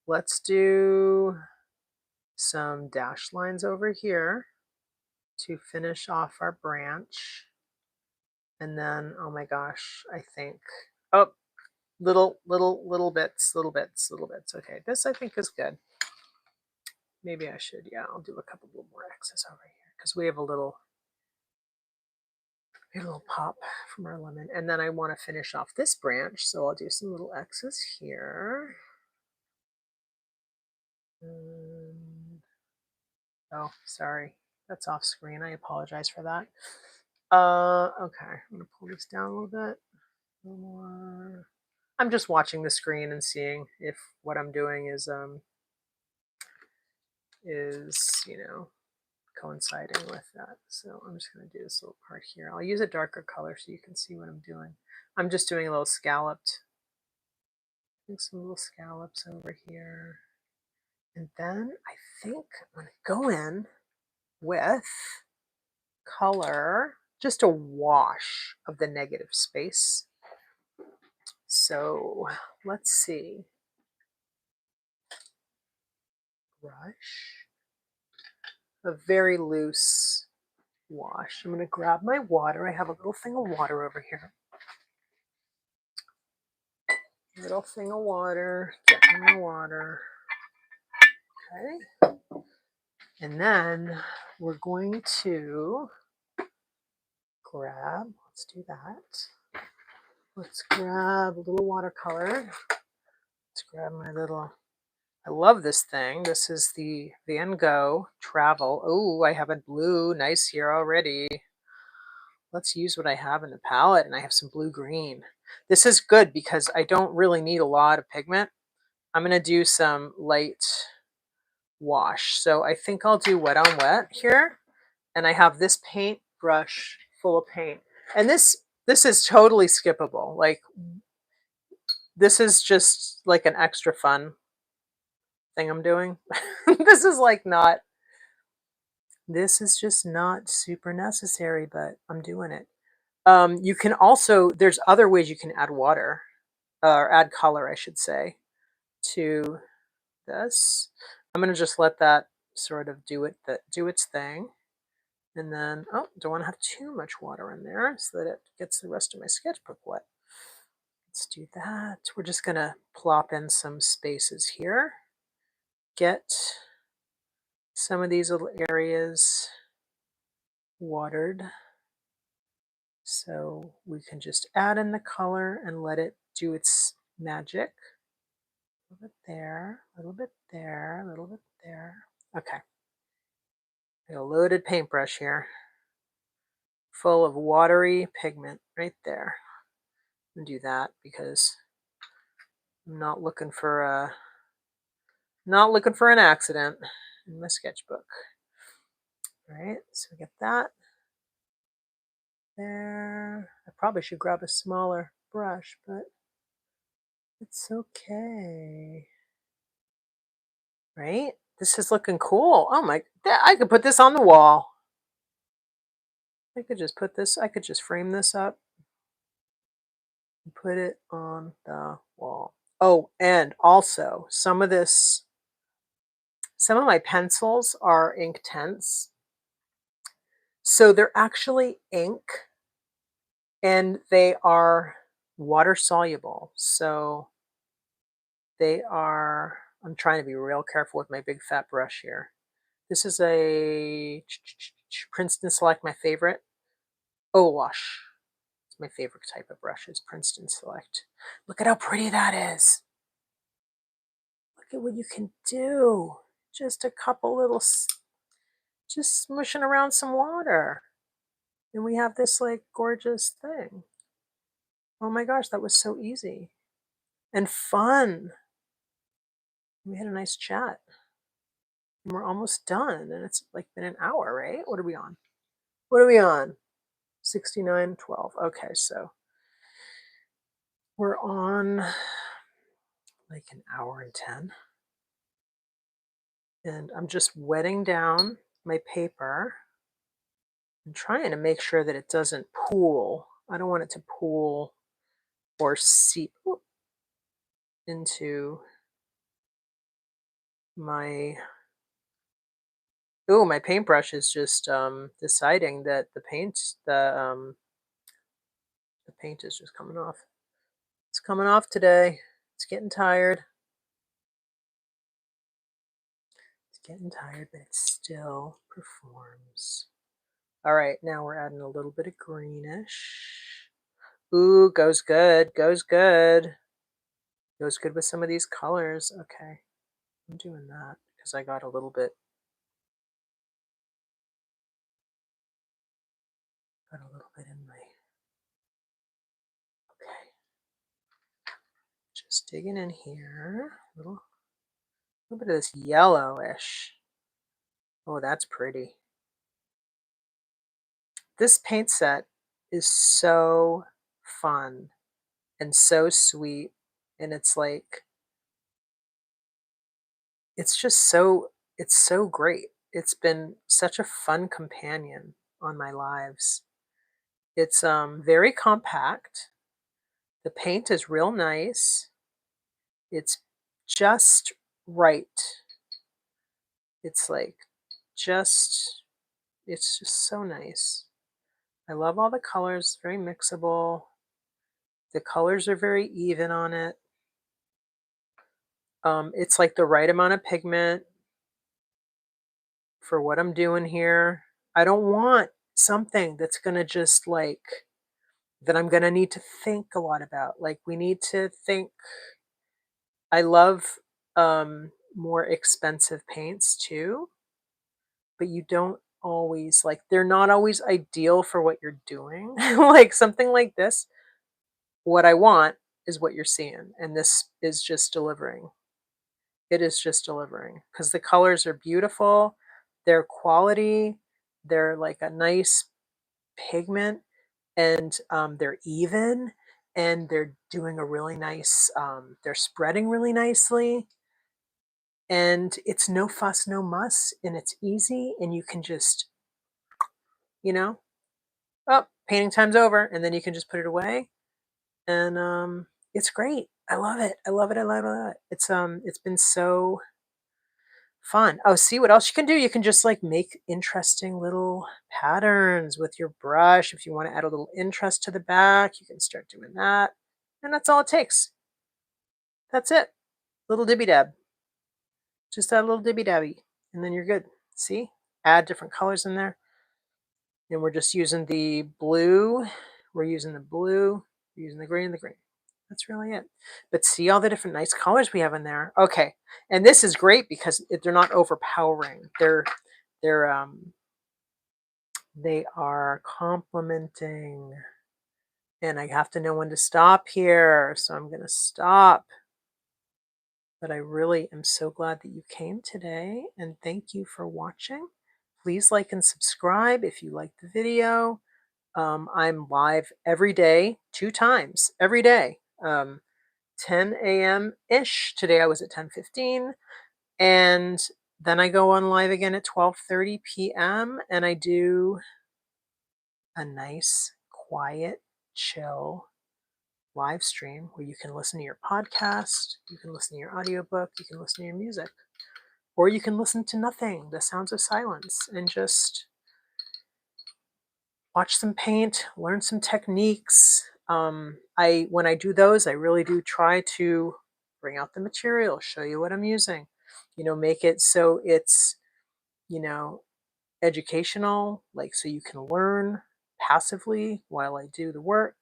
Let's do some dash lines over here to finish off our branch. And then, oh my gosh, I think, oh, little bits. Okay, this I think is good. Maybe I should, yeah, I'll do a couple more X's over here because we have a little, a little pop from our lemon. And then I want to finish off this branch, so I'll do some little X's here. And, oh, sorry, that's off screen. I apologize for that. Okay, I'm gonna pull this down a little bit. A little more. I'm just watching the screen and seeing if what I'm doing is you know, coinciding with that. So I'm just going to do this little part here. I'll use a darker color so you can see what I'm doing. I'm just doing a little scalloped, some little scallops over here. And then I think I'm going to go in with color, just a wash of the negative space. So let's see. Brush. A very loose wash. I'm going to grab my water. I have a little thing of water over here. Little thing of water. Get my water. Okay. And then we're going to grab, let's do that. Let's grab a little watercolor. Let's grab my little, I love this thing. This is the Van Gogh Travel. Oh, I have a blue, nice here already. Let's use what I have in the palette, and I have some blue-green. This is good because I don't really need a lot of pigment. I'm going to do some light wash. So I think I'll do wet on wet here. And I have this paint brush full of paint. And this is totally skippable. Like, this is just like an extra fun thing I'm doing. This is like not, this is just not super necessary, but I'm doing it. You can also, there's other ways you can add water, or add color, I should say, to this. I'm going to just let that sort of do its thing. And then, oh, don't want to have too much water in there so that it gets the rest of my sketchbook wet. Let's do that. We're just going to plop in some spaces here. Get some of these little areas watered. So we can just add in the color and let it do its magic. A little bit there, a little bit there, a little bit there. Okay. A loaded paintbrush here, full of watery pigment right there. And do that because I'm not looking for an accident in my sketchbook. All right, so we get that there. I probably should grab a smaller brush, but it's okay. Right? This is looking cool. Oh my, I could put this on the wall. I could just put this, I could just frame this up and put it on the wall. Oh, and also some of my pencils are Inktense. So they're actually ink and they are water soluble. So they are, I'm trying to be real careful with my big fat brush here. This is a Princeton Select, my favorite. Oh, wash. It's my favorite type of brush is Princeton Select. Look at how pretty that is. Look at what you can do. Just a couple little, just smushing around some water. And we have this like gorgeous thing. Oh my gosh, that was so easy and fun. We had a nice chat. And we're almost done. And it's like been an hour, right? What are we on? What are we on? 69:12. Okay, so we're on like an hour and 10. And I'm just wetting down my paper and trying to make sure that it doesn't pool. I don't want it to pool or seep into my, my paintbrush is just deciding that the paint is just coming off. It's coming off today. It's getting tired. It's getting tired, but it still performs. All right, now we're adding a little bit of greenish. Ooh, goes good, goes good. Goes good with some of these colors. Okay, I'm doing that because I got a little bit in my, okay. Just digging in here, a little bit of this yellowish. Oh, that's pretty. This paint set is so fun and so sweet, and it's like, it's just so, it's so great. It's been such a fun companion on my lives. It's very compact. The paint is real nice. It's just right. It's like just, it's just so nice. I love all the colors, very mixable. The colors are very even on it. It's like the right amount of pigment for what I'm doing here. I don't want something that's going to just like, that I'm going to need to think a lot about. Like we need to think. I love more expensive paints too, but you don't always, like, they're not always ideal for what you're doing. Like something like this, what I want is what you're seeing, and this is just delivering. It is just delivering because the colors are beautiful, they're quality, they're like a nice pigment, and they're even, and they're doing a really nice, they're spreading really nicely, and it's no fuss, no muss, and it's easy, and you can just, you know, oh, painting time's over, and then you can just put it away, and it's great. I love it. I love it. I love it. I love it. It's been so fun. Oh, see what else you can do? You can just like make interesting little patterns with your brush. If you want to add a little interest to the back, you can start doing that. And that's all it takes. That's it. Little dibby dab. Just add a little dibby dabby, and then you're good. See? Add different colors in there. And we're just using the blue. We're using the blue, we're using the green and the green. That's really it. But see all the different nice colors we have in there. Okay. And this is great because they're not overpowering. They're they are complementing. And I have to know when to stop here. So I'm going to stop. But I really am so glad that you came today, and thank you for watching. Please like and subscribe if you liked the video. I'm live every day, 2 times every day, 10 a.m. ish. Today I was at 10:15, and then I go on live again at 12:30 p.m. and I do a nice, quiet, chill live stream where you can listen to your podcast, you can listen to your audiobook, you can listen to your music, or you can listen to nothing, the sounds of silence, and just watch some paint, learn some techniques. When I do those, I really do try to bring out the material, show you what I'm using, make it so it's, you know, educational, like so you can learn passively while I do the work,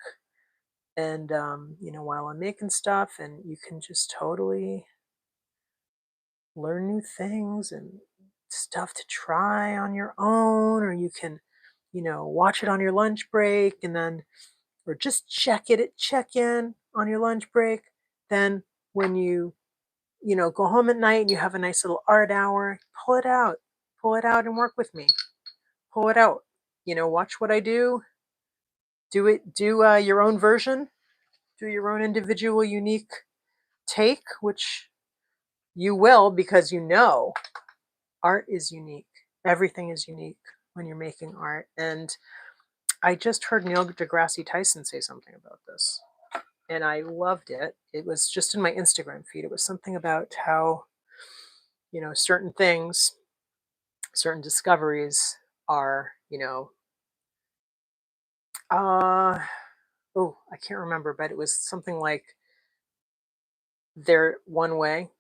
and while I'm making stuff, and you can just totally learn new things and stuff to try on your own, or you can, watch it on your lunch break, and then, or just check in on your lunch break. Then when you, go home at night and you have a nice little art hour, pull it out and work with me. Pull it out. Watch what I do. Do it. Do your own version. Do your own individual, unique take, which you will, because art is unique. Everything is unique when you're making art. And I just heard Neil deGrasse Tyson say something about this, and I loved it. It was just in my Instagram feed. It was something about how, certain things, certain discoveries are, I can't remember, but it was something like they're one way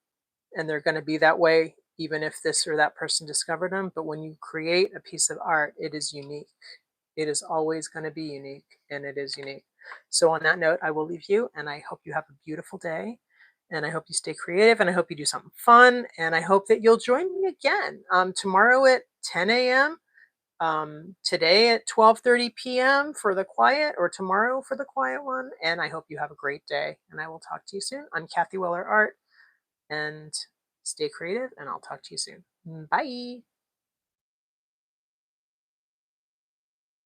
and they're going to be that way even if this or that person discovered them. But when you create a piece of art, it is unique. It is always going to be unique, and it is unique. So on that note, I will leave you, and I hope you have a beautiful day, and I hope you stay creative, and I hope you do something fun, and I hope that you'll join me again tomorrow at 10 a.m., today at 12:30 p.m. for the quiet, or tomorrow for the quiet one. And I hope you have a great day, and I will talk to you soon. I'm Kathy Weller Art, and stay creative, and I'll talk to you soon. Bye.